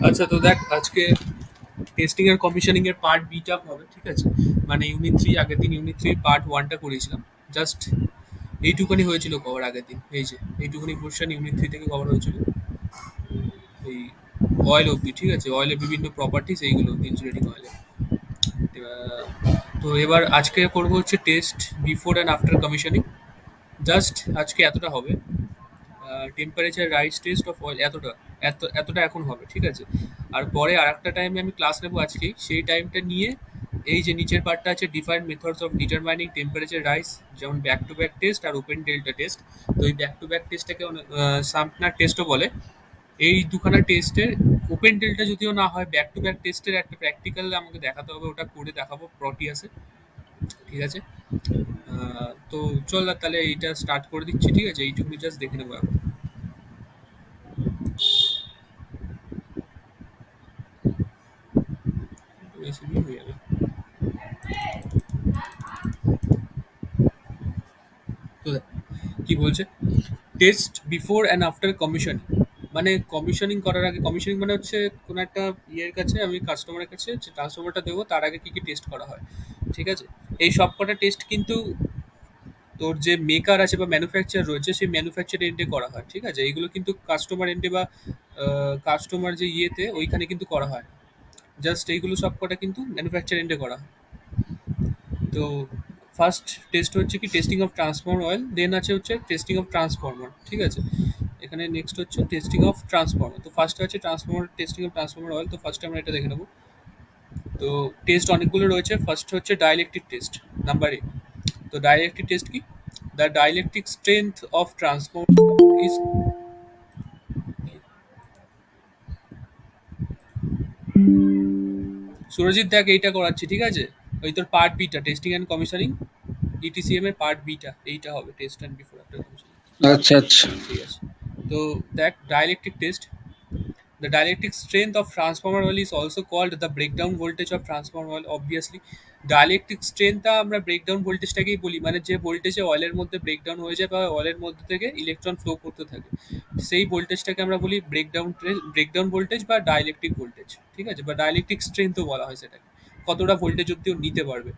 আচ্ছা, তো দেখ আজকে টেস্টিং আর কমিশনিং এর পার্ট বিটা হবে, ঠিক আছে? মানে ইউনিট থ্রি, আগের দিন ইউনিট থ্রি পার্ট ওয়ানটা করেছিলাম। জাস্ট এইটুকুনি হয়েছিল কভার আগের দিন, এই যে এইটুকুনি পোর্শন ইউনিট থ্রি থেকে কভার হয়েছিল। এই অয়েল অবধি, ঠিক আছে? অয়েলের বিভিন্ন প্রপার্টিস এইগুলো ইনসুলেটিং অয়েলের। তো এবার আজকে করবো হচ্ছে test before and after commissioning. Just আজকে এতটা হবে। Temperature rice test of oil এতটা, এতটা এখন হবে, ঠিক আছে? আর পরে আর একটা টাইমে আমি ক্লাস নেবো আজকেই, সেই টাইমটা নিয়ে এই যে নিচের পার্টটা আছে different methods of determining temperature rise, যেমন ব্যাক টু ব্যাক টেস্ট আর ওপেন ডেল্টা টেস্ট। তো এই ব্যাক টু ব্যাক টেস্টটাকে সাম্পনার টেস্টও বলে। এই দুখানা টেস্টের ওপেন ডেল্টা যদিও না হয়, ব্যাক টু ব্যাক টেস্টের একটা প্র্যাকটিক্যাল আমাকে দেখাতে হবে, ওটা করে দেখাবো প্রটিয়াসে, ঠিক আছে? তো চল না তাহলে এইটা স্টার্ট করে দিচ্ছি, ঠিক আছে? এইটুকু জাস্ট দেখে নেবো এখন। বেশি হয়ে যাবে। তো দেখ, কি বলছে, test before and after commissioning. মানে কমিশনিং করার আগে, কমিশনিং মানে হচ্ছে কোনো একটা ইয়ের কাছে আমি কাস্টমারের কাছে যে ট্রান্সফরমারটা দেবো তার আগে কী কী টেস্ট করা হয়, ঠিক আছে? এই সব কটা টেস্ট কিন্তু তোর যে মেকার আছে বা ম্যানুফ্যাকচার রয়েছে সেই ম্যানুফ্যাকচার এন্ডে করা হয়, ঠিক আছে? এইগুলো কিন্তু কাস্টমার এন্ডে বা কাস্টমার যে ইয়েতে ওইখানে কিন্তু করা হয় না। জাস্ট এইগুলো সব কটা কিন্তু ম্যানুফ্যাকচার এন্ডে করা হয়। তো ফার্স্ট টেস্ট হচ্ছে কি টেস্টিং অফ ট্রান্সফর্মার অয়েল, দেন আছে হচ্ছে টেস্টিং অফ ট্রান্সফর্মার, ঠিক আছে? এখানে নেক্সট হচ্ছে টেস্টিং অফ ট্রান্সফর্মার। তো ফার্স্টে আছে transformer, testing of transformer oil. তো ফার্স্টে আমরা এটা দেখে নেবো। তো টেস্ট অনেকগুলো রয়েছে। ফার্স্ট হচ্ছে ডাইলেকট্রিক টেস্ট, নাম্বার এ। তো ডাইলেকট্রিক টেস্ট কি? The dielectric strength of transformer is, Surajit দেখ এইটা করাচ্ছি, ঠিক আছে? ওই তোর part beta, testing and commissioning ETCM এর পার্ট বিটা এইটা হবে, test and before after commissioning, আচ্ছা আচ্ছা। ঠিক আছে? তো দেখ dielectric test, the dielectric strength of transformer oil is also called the breakdown voltage of transformer oil. Obviously, ডাইলেকট্রিক স্ট্রেংথটা আমরা ব্রেকডাউন ভোল্টেজটাকেই বলি, মানে যে ভোল্টেজে অয়েলের মধ্যে ব্রেকডাউন হয়ে যায় বা অয়েলের মধ্যে থেকে ইলেকট্রন ফ্লো করতে থাকে, সেই ভোল্টেজটাকে আমরা বলি ব্রেকডাউন ভোল্টেজ বা ডাইলেকট্রিক ভোল্টেজ, ঠিক আছে? বা ডাইলেকট্রিক স্ট্রেংথও বলা হয় সেটাকে। কতটা ভোল্টেজ অব্দি ও নিতে পারবে,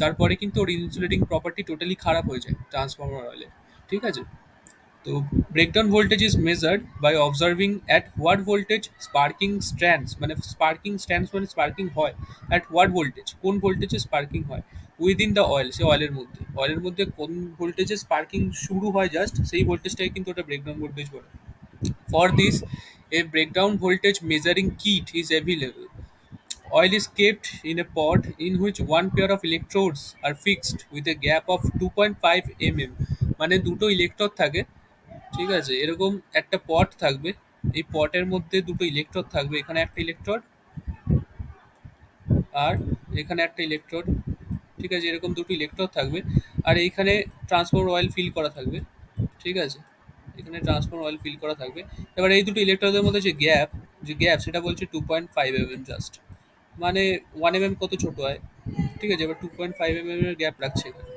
তারপরে কিন্তু ওর ইনসুলেটিং প্রপার্টি টোটালি খারাপ হয়ে যায় ট্রান্সফর্মার অয়েলে, ঠিক আছে? তো breakdown voltage is measured by observing at what voltage sparking stands, মানে স্পার্কিং স্ট্যান্ডস মানে স্পার্কিং হয় অ্যাট হোয়াট ভোল্টেজ, কোন ভোল্টেজে স্পার্কিং হয় উইদিন দ্য অয়েল, সে অয়েলের মধ্যে কোন ভোল্টেজে স্পার্কিং শুরু হয় জাস্ট সেই ভোল্টেজটাকে কিন্তু ওটা ব্রেকডাউন ভোল্টেজ বলে। For this A breakdown voltage measuring kit is available. Oil is kept in a pot in which one pair of electrodes are fixed with a gap of 2.5 mm, মানে দুটো electrode থাকে, ঠিক আছে? এরকম একটা পট থাকবে, এই পটের মধ্যে দুটো ইলেকট্রোড থাকবে, এখানে একটা ইলেকট্রোড আর এখানে একটা ইলেকট্রোড, ঠিক আছে? এরকম দুটো ইলেকট্রোড থাকবে আর এইখানে ট্রান্সফর্মার অয়েল ফিল করা থাকবে, ঠিক আছে? এখানে ট্রান্সফর্মার অয়েল ফিল করা থাকবে। এবার এই দুটো ইলেকট্রোডের মধ্যে যে গ্যাপ সেটা বলছে 2.5 mm জাস্ট, মানে 1 mm কত ছোট হয়, ঠিক আছে? এবার 2.5 mm এর গ্যাপ রাখছে এখানে।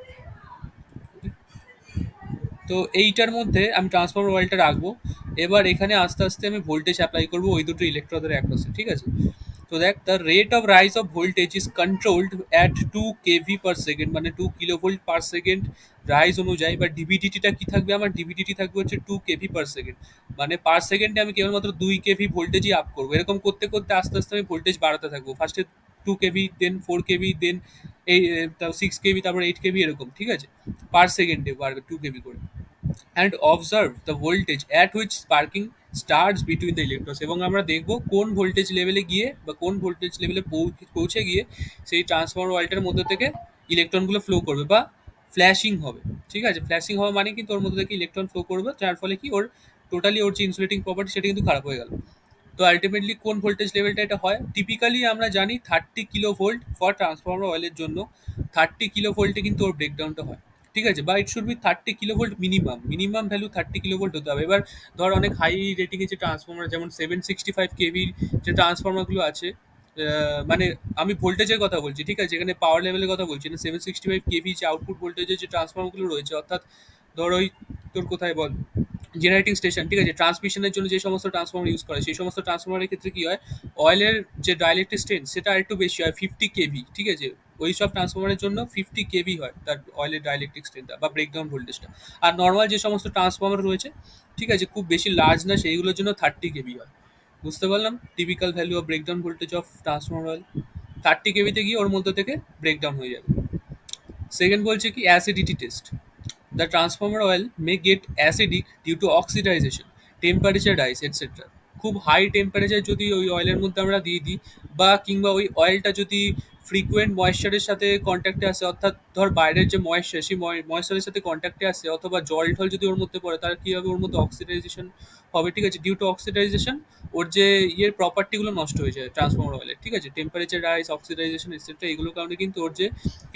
তো এইটার মধ্যে আমি ট্রান্সফর্মার অয়েলটা রাখবো। এবার এখানে আস্তে আস্তে আমি ভোল্টেজ অ্যাপ্লাই করবো ওই দুটো ইলেকট্রোডের অ্যাক্রসে, ঠিক আছে? তো দেখ the rate of rise of voltage is controlled at 2 kV/সেকেন্ড, মানে 2 kV/সেকেন্ড রাইজ অনুযায়ী। বা ডিভিডিটিটা কি থাকবে, আমার ডিভিডিটি থাকবে হচ্ছে 2 kV/সেকেন্ড, মানে পার সেকেন্ডে আমি কেবলমাত্র 2 kV ভোল্টেজই আপ করবো। এরকম করতে করতে আস্তে আস্তে আমি ভোল্টেজ বাড়াতে থাকবো, ফার্স্টে 2 kV, দেন 4 kV, দেন এই 6 kV, তারপর 8 kV, এরকম, ঠিক আছে? পার সেকেন্ডে বাড়বে 2 kV করে। And observe the voltage at which sparking starts between the electrodes, এবং আমরা দেখবো কোন ভোল্টেজ লেভেলে গিয়ে বা কোন ভোল্টেজ লেভেলে পৌঁছে গিয়ে সেই ট্রান্সফর্মার ওয়ালটার মধ্যে থেকে ইলেকট্রনগুলো ফ্লো করবে বা ফ্ল্যাশিং হবে, ঠিক আছে? ফ্ল্যাশিং হওয়া মানে কিন্তু ওর মধ্যে থেকে ইলেকট্রন ফ্লো করবে, যার ফলে কি ওর টোটালি ওর যে ইনসুলেটিং প্রপার্টি সেটা কিন্তু খারাপ হয়ে গেল। তো আলটিমেটলি কোন ভোল্টেজ লেভেলটা এটা হয়, টিপিক্যালি আমরা জানি 30 kV ফর ট্রান্সফর্মার অয়েলের জন্য। 30 kV কিন্তু ওর ব্রেকডাউনটা হয়, ঠিক আছে? বা it should be 30 kV minimum value 30 kV হতে হবে। এবার ধর অনেক হাই রেটিং এর যে ট্রান্সফর্মার, যেমন 765 kV যে ট্রান্সফর্মারগুলো আছে, মানে আমি ভোল্টেজের কথা বলছি, ঠিক আছে? এখানে পাওয়ার লেভেলের কথা বলছি না। 765 kV যে আউটপুট ভোল্টেজের যে ট্রান্সফর্মারগুলো রয়েছে, অর্থাৎ ধর ওই তোর কোথায় বল, জেনারেটিং স্টেশন, ঠিক আছে, ট্রান্সমিশনের জন্য যে সমস্ত ট্রান্সফর্মার ইউজ করে সেই সমস্ত ট্রান্সফর্মারের ক্ষেত্রে কি হয়, অয়েলের যে ডাইলেক্ট্রিক স্ট্রেন্থ সেটা আরেকটু বেশি হয়, 50 কেভি, ঠিক আছে। ওই সব ট্রান্সফর্মারের জন্য 50 কেভি হয় তার অয়েলের ডাইলেক্ট্রিক স্ট্রেন্থটা বা ব্রেকডাউন ভোল্টেজটা। আর নর্মাল যে সমস্ত ট্রান্সফর্মার রয়েছে, ঠিক আছে, খুব বেশি লার্জ না, সেইগুলোর জন্য 30 কেভি হয়। বুঝতে পারলাম typical value of breakdown voltage of transformer oil. 30 কেভিতে গিয়ে ওর মধ্যে থেকে ব্রেকডাউন হয়ে যাবে। সেকেন্ড বলছে কি acidity test. The transformer oil may get acidic due to oxidization, temperature rise, etc. খুব হাই টেম্পারেচার যদি ওই অয়েলের মধ্যে আমরা দিয়ে দিই, বা কিংবা ওই অয়েলটা যদি ফ্রিকুয়েন্ট ময়েশ্চারের সাথে কন্ট্যাক্টে আসে, অর্থাৎ ধর বাইরের যে ময়েশ্চার সেই ময়েশ্চারের সাথে কন্ট্যাক্টে আসে, অথবা জল ঠল যদি ওর মধ্যে পড়ে, তার কী হবে, ওর মধ্যে অক্সিডাইজেশন হবে, ঠিক আছে। ডিউ টু অক্সিডাইজেশন ওর যে ইয়ের প্রপার্টিগুলো নষ্ট হয়ে যায় ট্রান্সফর্মার অয়েলের, ঠিক আছে, টেম্পারেচার রাইজ, অক্সিডাইজেশন এটসেট্রা, এগুলোর কারণে কিন্তু ওর যে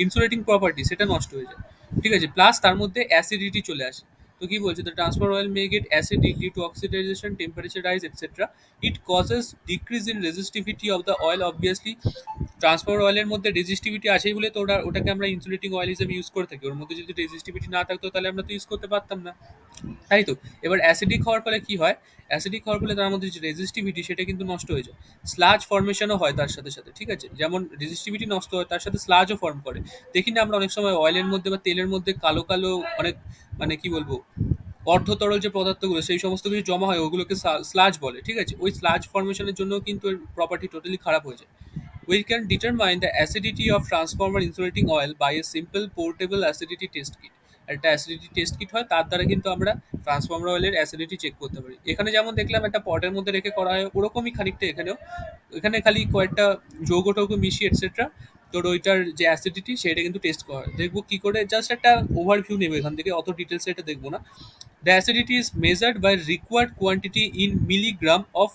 ইনসুলেটিং প্রপার্টি সেটা নষ্ট হয়ে যায়, ঠিক আছে। প্লাস তার মধ্যে অ্যাসিডিটি চলে আসে। তো কি বলছে, the transfer oil may get acidic due to oxidisation, temperature rise etcetera. It causes decrease in resistivity of the oil. Obviously transfer অয়েলের মধ্যে রেজিস্টিভিটি আছেই বলে তো ওটাকে আমরা ইনসুলেটিং অয়েল হিসেবে ইউজ করে থাকি। ওর মধ্যে যদি রেজিস্টিভিটি না থাকতো তাহলে আমরা তো ইউজ করতে পারতাম না, তাই তো। এবার অ্যাসিডিক হওয়ার ফলে কি হয়, অ্যাসিডিক হওয়ার ফলে তার মধ্যে যে রেজিস্টিভিটি সেটা কিন্তু নষ্ট হয়ে যায়। স্লাজ ফর্মেশনও হয় তার সাথে সাথে, ঠিক আছে, যেমন রেজিস্টিভিটি নষ্ট হয় তার সাথে স্লাজও ফর্ম করে। দেখি না আমরা অনেক সময় অয়েলের মধ্যে বা তেলের মধ্যে কালো কালো অনেক, মানে কি বলবো, অর্ধতরল যে পদার্থগুলো সেই সমস্ত কিছু জমা হয়, ওগুলোকে স্লাজ বলে, ঠিক আছে। ওই স্লাজ ফর্মেশনের জন্য কিন্তু এর প্রপার্টি টোটালি খারাপ হয়ে যায়। We can determine the acidity of transformer insulating oil by a simple portable acidity test kit. একটা অ্যাসিডিটি টেস্ট কিট হয়, তার দ্বারা কিন্তু আমরা ট্রান্সফর্মার অয়েলের অ্যাসিডিটি চেক করতে পারি। এখানে যেমন দেখলাম একটা পটের মধ্যে রেখে করা হয়, ওরকমই খানিকটা এখানেও। এখানে খালি কয়েকটা যৌগ টৌগ মিশিয়ে এটসেট্রা তোর ওইটার যে অ্যাসিডিটি সেটা কিন্তু টেস্ট করা হয়। দেখবো কি করে, জাস্ট একটা ওভারভিউ নেবে এখান থেকে, অত ডিটেলসে এটা দেখবো না। The acidity is measured by required quantity in milligram of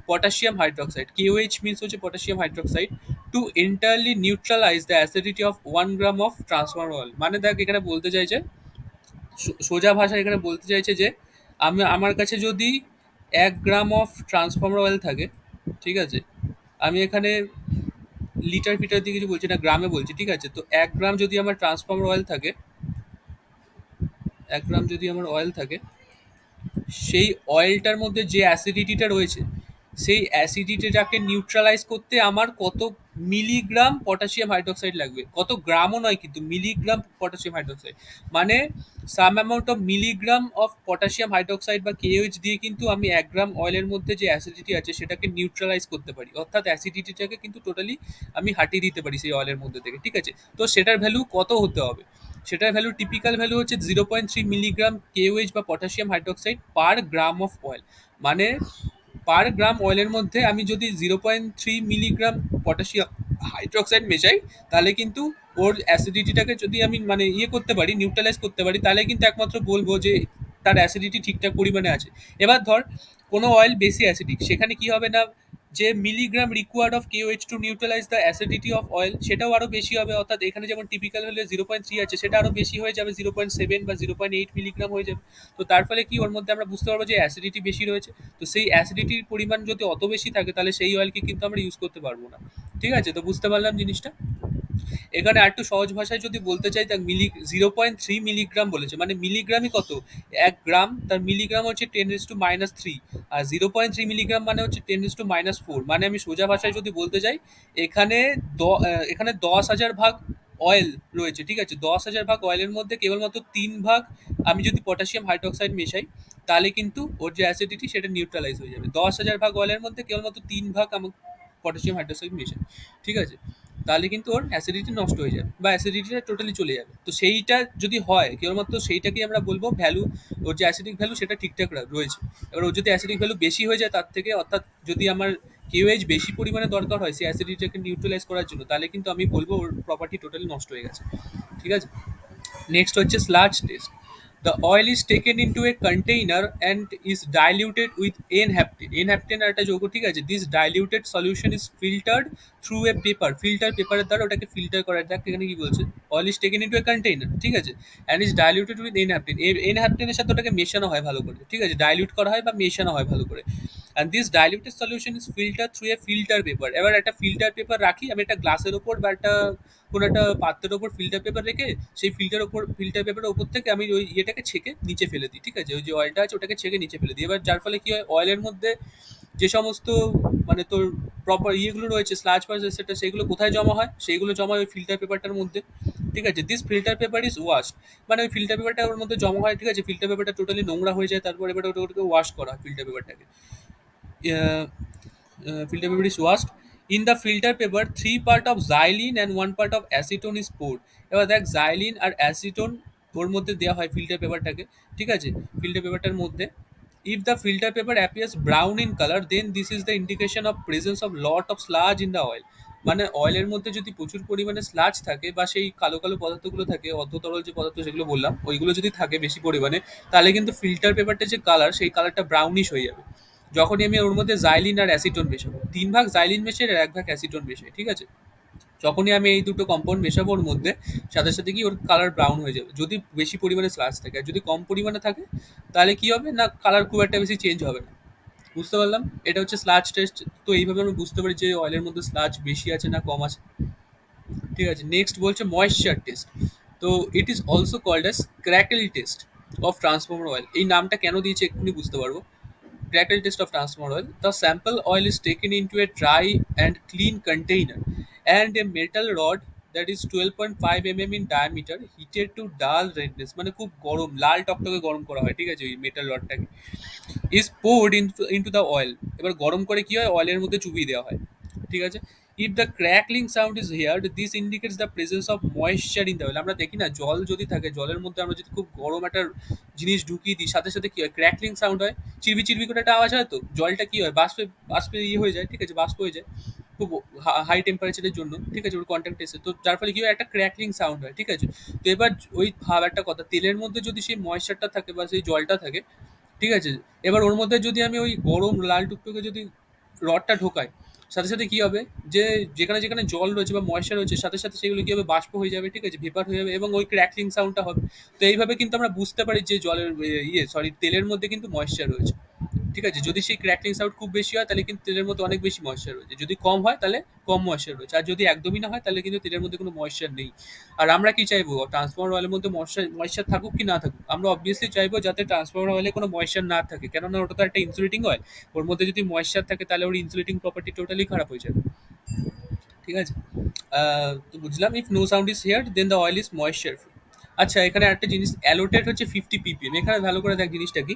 potassium hydroxide. KOH means হচ্ছে potassium hydroxide to entirely neutralize the acidity of 1 gram of transformer oil. মানে দেখ এখানে বলতে চাইছে, সোজা ভাষা এখানে বলতে চাইছে যে আমার কাছে যদি 1 গ্রাম অফ ট্রান্সফর্মার অয়েল থাকে, ঠিক আছে, আমি এখানে লিটার ফিটার দিয়ে কিছু বলছি না, গ্রামে বলছি, ঠিক আছে। তো 1 গ্রাম যদি আমার ট্রান্সফর্মার অয়েল থাকে, 1 গ্রাম যদি আমার অয়েল থাকে, সেই অয়েলটার মধ্যে যে অ্যাসিডিটিটা রয়েছে সেই অ্যাসিডিটিটাকে নিউট্রালাইজ করতে আমার কত মিলিগ্রাম পটাশিয়াম হাইড্রোক্সাইড লাগবে, কত গ্রামও নয় কিন্তু মিলিগ্রাম পটাশিয়াম হাইড্রোক্সাইড, মানে some amount of milligram of potassium hydroxide বা কেওএইচ দিয়ে কিন্তু আমি 1 গ্রাম অয়েলের মধ্যে যে অ্যাসিডিটি আছে সেটাকে নিউট্রালাইজ করতে পারি, অর্থাৎ অ্যাসিডিটিটাকে কিন্তু টোটালি আমি হাটিয়ে দিতে পারি সেই অয়েলের মধ্যে থেকে, ঠিক আছে। তো সেটার ভ্যালু কত হতে হবে, সেটার ভ্যালু টিপিক্যাল ভ্যালু হচ্ছে 0.3 মিলিগ্রাম কেওএইচ বা potassium hydroxide per gram of oil. মানে পার গ্রাম অয়েলের মধ্যে আমি যদি 0.3 মিলিগ্রাম পটাশিয়াম হাইড্রোক্সাইড মেশাই, তাহলে কিন্তু ওর অ্যাসিডিটিটাকে যদি আমি মানে ইয়ে করতে পারি, নিউট্রালাইজ করতে পারি, তাহলে কিন্তু একমাত্র বলবো যে তার অ্যাসিডিটি ঠিকঠাক পরিমাণে আছে। এবার ধর কোনো অয়েল বেশি অ্যাসিডিক, সেখানে কি হবে না, যে milligram required of KOH to neutralise the acidity of oil সেটাও আরও বেশি হবে, অর্থাৎ এখানে যেমন টিপিক্যাল হলে 0.3 আছে, সেটা আরও বেশি হয়ে যাবে, 0.7 বা 0.8 মিলিগ্রাম হয়ে যাবে। তো তার ফলে কি ওর মধ্যে আমরা বুঝতে পারবো যে অ্যাসিডিটি বেশি রয়েছে। তো সেই অ্যাসিডিটির পরিমাণ যদি অত বেশি থাকে তাহলে সেই অয়েলকে কিন্তু আমরা ইউজ করতে পারবো না, ঠিক আছে। তো বুঝতে পারলাম জিনিসটা। এখানে আরেকটু সহজ ভাষায় যদি বলতে চাই, তা 0.3 মিলিগ্রাম বলেছে, মানে মিলিগ্রামই কত, 1 গ্রাম, তার মিলিগ্রাম হচ্ছে 10⁻³ আর 0.3 মিলিগ্রাম মানে হচ্ছে 10⁻⁴। মানে আমি সোজা ভাষায় যদি বলতে চাই, এখানে এখানে 10,000 ভাগ অয়েল রয়েছে, ঠিক আছে। 10,000 ভাগ অয়েলের মধ্যে কেবলমাত্র 3 ভাগ আমি যদি পটাশিয়াম হাইড্রোক্সাইড মেশাই, তাহলে কিন্তু ওর যে অ্যাসিডিটি সেটা নিউট্রালাইজ হয়ে যাবে। 10,000 ভাগ অয়েলের মধ্যে কেবলমাত্র 3 ভাগ আমার পটাশিয়াম হাইড্রোক্সাইড মেশাই, ঠিক আছে, তাহলে কিন্তু ওর অ্যাসিডিটি নষ্ট হয়ে যাবে বা অ্যাসিডিটিটা টোটালি চলে যাবে। তো সেইটা যদি হয় কেবলমাত্র সেইটাকেই আমরা বলবো ভ্যালু, ওর যে অ্যাসিডিক ভ্যালু সেটা ঠিকঠাক রয়েছে। এবার ওর যদি অ্যাসিডিক ভ্যালু বেশি হয়ে যায় তার থেকে, অর্থাৎ যদি আমার কেওএইচ বেশি পরিমাণে দরকার হয় সেই অ্যাসিডিটিটাকে নিউট্রালাইজ করার জন্য, তাহলে কিন্তু আমি বলবো ওর প্রপার্টি টোটালি নষ্ট হয়ে গেছে, ঠিক আছে। নেক্সট হচ্ছে sludge test. The oil is taken into a container and is diluted with N-haptene. N-haptene একটা যৌগ, ঠিক আছে। This diluted solution is filtered through a paper. পেপারের দ্বারা ওটাকে ফিল্টার করা। দেখ এখানে কি বলছে, oil is taken into a container, ঠিক আছে, and is diluted with N-haptene. N-haptene এর সাথে ওটাকে মেশানো হয় ভালো করে, ঠিক আছে, ডাইলিউট করা হয় বা মেশানো হয় ভালো করে। And this diluted solution is filter through a filter paper. এবার একটা ফিল্টার পেপার রাখি আমি একটা গ্লাসের ওপর বা একটা কোনো একটা পাত্রের ওপর ফিল্টার পেপার রেখে সেই ফিল্টার পেপারের ওপর থেকে আমি ওই ইয়েটাকে ছেঁকে নিচে ফেলে দিই, ঠিক আছে, ওই যে অয়েলটা আছে ওটাকে ছেঁকে নিচে ফেলে দিই। এবার যার ফলে কি হয়, অয়েলের মধ্যে যে সমস্ত মানে তোর প্রপার ইয়েগুলো রয়েছে স্লাজ ফাজ সেটা সেগুলো কোথায় জমা হয়, সেইগুলো জমা হয় ওই ফিল্টার পেপারটার মধ্যে, ঠিক আছে। This filter paper is wash, মানে ওই ফিল্টার পেপারটা ওর মধ্যে জমা হয়, ঠিক আছে, ফিল্টার পেপারটা টোটালি নোংরা হয়ে যায়, তারপর এবার ওটাকে ওয়াশ করা হয় filter পেপারটাকে। Filter paper is washed. In the filter paper, 3 part of xylene and 1 part of acetone is poured. এবার দেখ xylene আর অ্যাসিটোন ওর মধ্যে দেওয়া হয় ফিল্টার পেপারটাকে, ঠিক আছে, ফিল্টার পেপারটার মধ্যে। If the filter paper appears brown in colour then this is the indication of presence of lot of sludge in the oil. মানে অয়েলের মধ্যে যদি প্রচুর পরিমাণে স্লাজ থাকে বা সেই কালো কালো পদার্থগুলো থাকে, অর্ধতরল যে পদার্থ সেগুলো বললাম ওইগুলো যদি থাকে বেশি পরিমাণে, তাহলে কিন্তু ফিল্টার পেপারটা যে কালার সেই কালারটা ব্রাউনিশ হয়ে যাবে। যখনই আমি ওর মধ্যে জাইলিন আর অ্যাসিটোন মেশাবো, 3 ভাগ জাইলিন মেশাই আর 1 ভাগ অ্যাসিটোন মেশাই, ঠিক আছে, যখনই আমি এই দুটো কম্পাউন্ড মেশাবো ওর মধ্যে, সাথে সাথে কি ওর কালার ব্রাউন হয়ে যাবে যদি বেশি পরিমাণে স্লাজ থাকে। আর যদি কম পরিমাণে থাকে তাহলে কি হবে না, কালার খুব একটা বেশি চেঞ্জ হবে না। বুঝতে পারলাম, এটা হচ্ছে স্লাজ টেস্ট। তো এইভাবে আমরা বুঝতে পারি যে অয়েলের মধ্যে স্লাজ বেশি আছে না কম আছে, ঠিক আছে। নেক্সট বলছে ময়েশ্চার টেস্ট। তো it is also called as crackle test of transformer oil. এই নামটা কেন দিয়েছে এক্ষুনি বুঝতে পারবো। Crackle test of transformer oil. The sample oil is taken into a dry and clean container and a metal rod that is 12.5 in diameter heated to dull redness, মানে খুব গরম লাল টকটকে গরম করা হয়, ঠিক আছে, ওই metal রডটাকে is poured into the oil। এবার গরম করে কি হয়, অয়েলের মধ্যে চুবিয়ে দেওয়া হয়, ঠিক আছে। If the crackling sound is heard this indicates the presence of moisture in the oil. আমরা দেখি না জল যদি থাকে, জলের মধ্যে আমরা যদি খুব গরম একটা জিনিস ঢুকিয়ে দিই, সাথে সাথে কি হয়, ক্র্যাকলিং সাউন্ড হয়, চিরবি চিরবি করে একটা আওয়াজ হয়, তো জলটা কি হয়, বাষ্পে বাষ্পে ইয়ে হয়ে যায়, ঠিক আছে, বাষ্প হয়ে যায় খুব হাই টেম্পারেচারের জন্য, ঠিক আছে, ওর কন্ট্যাক্ট এসে, তো যার ফলে কি হয়, একটা ক্র্যাকলিং সাউন্ড হয়, ঠিক আছে। তো এবার ওই ভাব একটা কথা, তেলের মধ্যে যদি সেই ময়েশ্চারটা থাকে বা সেই জলটা থাকে, ঠিক আছে, এবার ওর মধ্যে যদি আমি ওই গরম লাল টুকটুকে যদি রডটা ঢোকাই, সাথে সাথে কি হবে, যে যেখানে যেখানে জল রয়েছে বা ময়েশ্চার রয়েছে সাথে সাথে সেগুলো কি হবে, বাষ্প হয়ে যাবে, ঠিক আছে, ভেপার হয়ে যাবে এবং ওই ক্র্যাকলিং সাউন্ডটা হবে। তো এইভাবে কিন্তু আমরা বুঝতে পারি যে জলের তেলের মধ্যে কিন্তু ময়েশ্চার রয়েছে, ঠিক আছে। যদি সেই ক্র্যাকলিং সাউন্ড খুব বেশি হয় তাহলে কিন্তু তেলের মধ্যে অনেক বেশি ময়েশ্চার রয়েছে, যদি কম হয় তাহলে কম ময়েশ্চার রয়েছে, আর যদি একদমই না হয় তাহলে কিন্তু তেলের মধ্যে কোনো ময়েশ্চার নেই। আর আমরা কি চাইবো, ট্রান্সফর্মার অয়েলের মধ্যে ময়েশ্চার থাকুক কি না থাকুক, আমরা অবভিয়াসলি চাইবো যাতে ট্রান্সফর্মার অয়েলে কোনো ময়েশ্চার না থাকে, কেননা ওটা তো একটা ইনসুলেটিং অয়েল, ওর মধ্যে যদি ময়েশ্চার থাকে তাহলে ওর ইনসুলেটিং প্রপার্টি টোটালি খারাপ হয়ে যাবে, ঠিক আছে। তো বুঝলাম, if no sound is heard then the oil is moisture free. আচ্ছা, এখানে একটা জিনিস অ্যালোটেড হচ্ছে 50 ppm। এখানে ভালো করে দেখ জিনিসটা কি,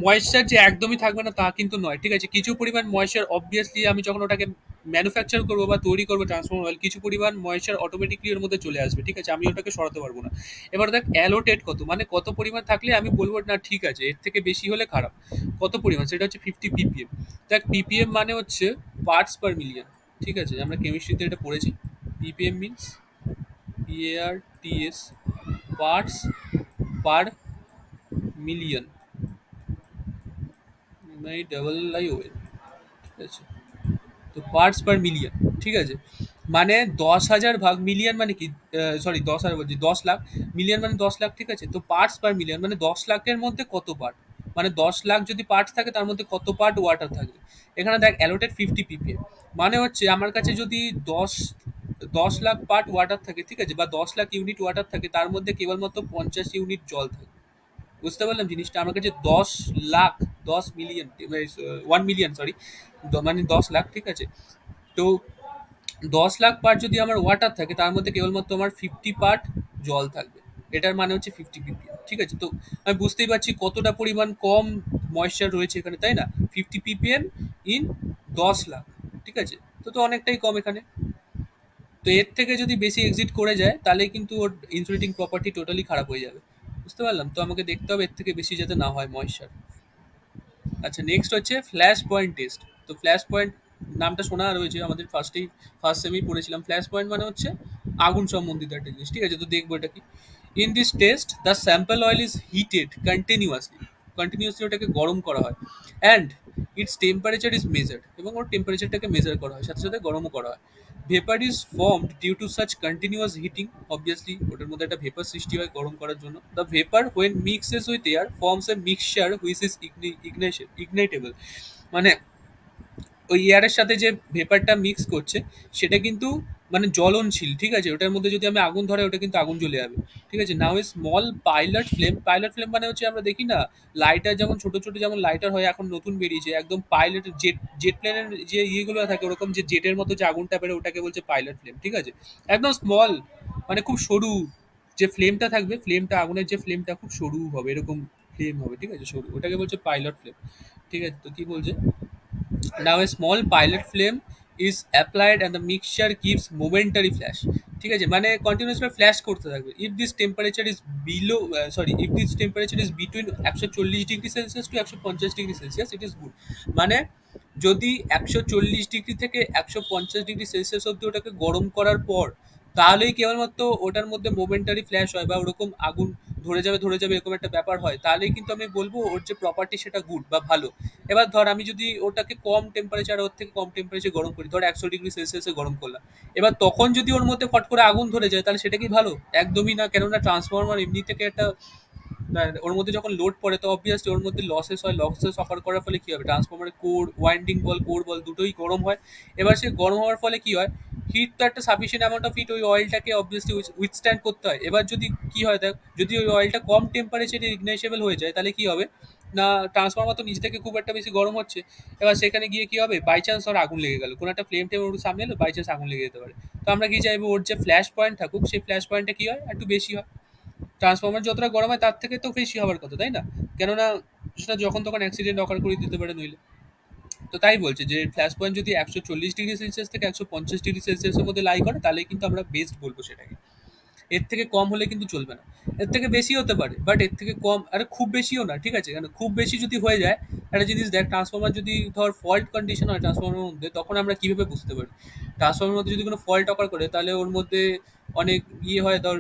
ময়েশ্চার যে একদমই থাকবে না তা কিন্তু নয়, ঠিক আছে, কিছু পরিমাণ ময়েশ্চার অবভিয়াসলি আমি যখন ওটাকে ম্যানুফ্যাকচার করবো বা তৈরি করবো ট্রান্সফর্মার অয়েল, কিছু পরিমাণ ময়েশ্চার অটোমেটিকলি ওর মধ্যে চলে আসবে, ঠিক আছে, আমি ওটাকে সরাতে পারবো না। এবার দেখ অ্যালোটেড কত, মানে কত পরিমাণ থাকলে আমি বলবো না ঠিক আছে, এর থেকে বেশি হলে খারাপ, কত পরিমাণ, সেটা হচ্ছে 50 ppm। দেখ ppm মানে হচ্ছে পার্টস পার মিলিয়ন, ঠিক আছে, আমরা কেমিস্ট্রিতে এটা পড়েছি। ppm means PARTS, parts per million, মানে ডাবল আই ও এন, ঠিক আছে। তো পার্টস পার মিলিয়ন, ঠিক আছে, মানে 10,000 ভাগ, মিলিয়ন মানে কি, সরি 10,000 বলছি, 10 লাখ, মিলিয়ন মানে 10 লাখ, ঠিক আছে। তো পার্টস পার মিলিয়ন মানে 10 লাখের মধ্যে কত পার্ট, মানে 10 লাখ যদি পার্টস থাকে তার মধ্যে কত পার্ট ওয়াটার থাকবে। এখানে দেখ অ্যালোটেড 50 ppm, মানে হচ্ছে আমার কাছে যদি দশ 10 লাখ পার্ট ওয়াটার থাকে, ঠিক আছে, বা 10 লাখ ইউনিট ওয়াটার থাকে, তার মধ্যে কেবলমাত্র 50 ইউনিট জল থাকে। বুঝতে পারলাম জিনিসটা, আমার কাছে 10 লাখ, 10 মিলিয়ন, 1 মিলিয়ন সরি, মানে 10 লাখ, ঠিক আছে। তো 10 লাখ পার্ট যদি আমার ওয়াটার থাকে তার মধ্যে কেবলমাত্র আমার 50 পার্ট জল থাকবে, এটার মানে হচ্ছে 50 ppm, ঠিক আছে। তো আমি বুঝতেই পারছি কতটা পরিমাণ কম ময়েশ্চার রয়েছে এখানে, তাই না, 50 ppm ইন 10 লাখ, ঠিক আছে। তো তো অনেকটাই কম এখানে। তো এর থেকে যদি বেশি এক্সিট করে যায় তাহলে কিন্তু ওর ইনসুলেটিং প্রপার্টি টোটালি খারাপ হয়ে যাবে। বুঝতে পারলাম, তো আমাকে দেখতে হবে এর থেকে বেশি যাতে না হয় ময়েশ্চার। আচ্ছা, নেক্সট হচ্ছে ফ্ল্যাশ পয়েন্ট টেস্ট। তো ফ্ল্যাশ পয়েন্ট নামটা শোনা রয়েছে, আমাদের ফার্স্ট সেমেই পড়েছিলাম। ফ্ল্যাশ পয়েন্ট মানে হচ্ছে আগুন সম্বন্ধিত একটা জিনিস, ঠিক আছে। তো দেখবো এটা কি। In this test the sample oil is heated continuously, continuously ওটাকে গরম করা হয়, and it's temperature is measured, এবং ওর টেম্পারেচারটাকে মেজার করা হয়, সাথে সাথে গরমও করা হয়। Vapour is formed due to such continuous heating, obviously ওটার মধ্যে একটা ভেপার সৃষ্টি হয় গরম করার জন্য। The vapour when mixes with air forms a mixture which is ignitable, মানে ওই এয়ারের সাথে যে ভেপারটা মিক্স করছে সেটা কিন্তু মানে জ্বলনশীল, ঠিক আছে? ওটার মধ্যে যদি আমি আগুন ধরে ওটা কিন্তু আগুন জ্বলে যাবে, ঠিক আছে? নাও এ স্মল পাইলট ফ্লেম মানে হচ্ছে আমরা দেখি না লাইটার, যেমন ছোট ছোট যেমন লাইটার হয় এখন নতুন বেরিয়েছে, একদম পাইলট জেট জেট প্লেনের যে ইয়েগুলো থাকে ওরকম যে জেটের মতো যে আগুনটা বেরো ওটাকে বলছে পাইলট ফ্লেম, ঠিক আছে? একদম স্মল, মানে খুব সরু যে ফ্লেমটা থাকবে, ফ্লেমটা আগুনের যে ফ্লেমটা খুব সরু হবে, এরকম ফ্লেম হবে, ঠিক আছে? সরু, ওটাকে বলছে পাইলট ফ্লেম, ঠিক আছে? তো কি বলছে, now a small pilot flame is applied and the mixture gives momentary flash, ঠিক আছে? মানে কন্টিনিউয়াসলি ফ্ল্যাশ করতে থাকবে। If this temperature is below, sorry, if this temperature is between 140 degree Celsius to 150 degree Celsius, it is good. মানে যদি 140 degree থেকে 150 degree Celsius অব্দি ওটাকে গরম করার পর তাহলেই কেবলমাত্র ওটার মধ্যে মোমেন্টারি ফ্ল্যাশ হয় বা ওরকম আগুন ধরে যাবে এরকম একটা ব্যাপার হয়, তাহলেই কিন্তু আমি বলবো ওর যে প্রপার্টি সেটা গুড বা ভালো। এবার ধর আমি যদি ওটাকে কম টেম্পারেচার, ওর থেকে কম টেম্পারেচার গরম করি, ধর 100 ডিগ্রি সেলসিয়াসে গরম করলাম, এবার তখন যদি ওর মধ্যে ফট করে আগুন ধরে যায় তাহলে সেটা কি ভালো? একদমই না, কেননা ট্রান্সফরমার এমনি থেকে একটা না, ওর মধ্যে যখন লোড পড়ে তো অবভিয়াসলি ওর মধ্যে লসেস হয়, লসেস অফার করার ফলে কি হবে, ট্রান্সফরমারের কোর বল দুটোই গরম হয়। এবার সে গরম হওয়ার ফলে কি হয়, হিট তো একটা সাফিসিয়েন্ট অ্যামাউন্ট অফ হিট ওই অয়েলটাকে অবভিয়াসলি উইথস্ট্যান্ড করতে হয়। এবার যদি কি হয় দেখ, যদি ওই অয়েলটা কম টেম্পারেচারে ইগনাইশেবল হয়ে যায় তাহলে কি হবে না, ট্রান্সফরমার তো নিচ থেকে খুব একটা বেশি গরম হচ্ছে, এবার সেখানে গিয়ে কি হবে, বাই চান্স ওর আগুন লেগে গেল, কোনো একটা ফ্লেম টেম ওর সামনে এলো, বাই চান্স আগুন লেগে যেতে পারে। তো আমরা কি চাইবো, ওর যে ফ্ল্যাশ পয়েন্ট থাকুক সেই ফ্ল্যাশ পয়েন্টটা কি হয়, একটু বেশি হয়। ট্রান্সফরমার যতটা গরম হয় তার থেকে তো বেশি হওয়ার কথা, তাই না? কেননা সেটা যখন তখন অ্যাক্সিডেন্ট অকার করে দিতে পারে নইলে। তো তাই বলছে যে ফ্ল্যাশ পয়েন্ট যদি 140 ডিগ্রি সেলসিয়াস থেকে 150 ডিগ্রি সেলসিয়াসের মধ্যে লাই করে তাহলে কিন্তু আমরা বেস্ট বলবো সেটাকে। এর থেকে কম হলে কিন্তু চলবে না। এর থেকে বেশি হতে পারে, বাট এর থেকে কম, আরে খুব বেশিও না, ঠিক আছে? কেন খুব বেশি যদি হয়ে যায়, একটা জিনিস দেখ, ট্রান্সফরমার যদি ধর ফল্ট কন্ডিশন হয় ট্রান্সফরমারের মধ্যে, তখন আমরা কিভাবে বুঝতে পারি ট্রান্সফরমারের মধ্যে যদি কোনো ফল্ট অকার করে, তাহলে ওর মধ্যে অনেক ইয়ে হয়, ধর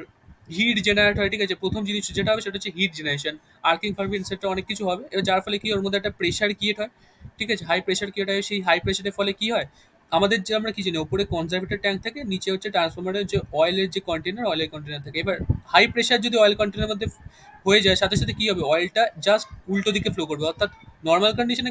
হিট জেনারেট হয়, ঠিক আছে? প্রথম জিনিস যেটা হবে সেটা হচ্ছে হিট জেনারেশন, আর্কিং ফার্কিং সেটা অনেক কিছু হবে, এবার যার ফলে কি ওর মধ্যে একটা প্রেশার ক্রিয়েট হয়, ঠিক আছে? হাই প্রেশার ক্রিয়েট হয়, সেই হাই প্রেশারের ফলে কি হয়, আমাদের যে আমরা কি জানি ওপরে কনজারভেটর ট্যাঙ্ক থাকে, নিচে হচ্ছে ট্রান্সফরমারের যে অয়েলের যে কন্টেনার, অয়েলের কন্টেনার থাকে। এবার হাই প্রেশার যদি অয়েল কন্টেনার মধ্যে হয়ে যায়, সাথে সাথে কি হবে, অয়েলটা জাস্ট উল্টো দিকে ফ্লো করবে, অর্থাৎ নর্মাল কন্ডিশনে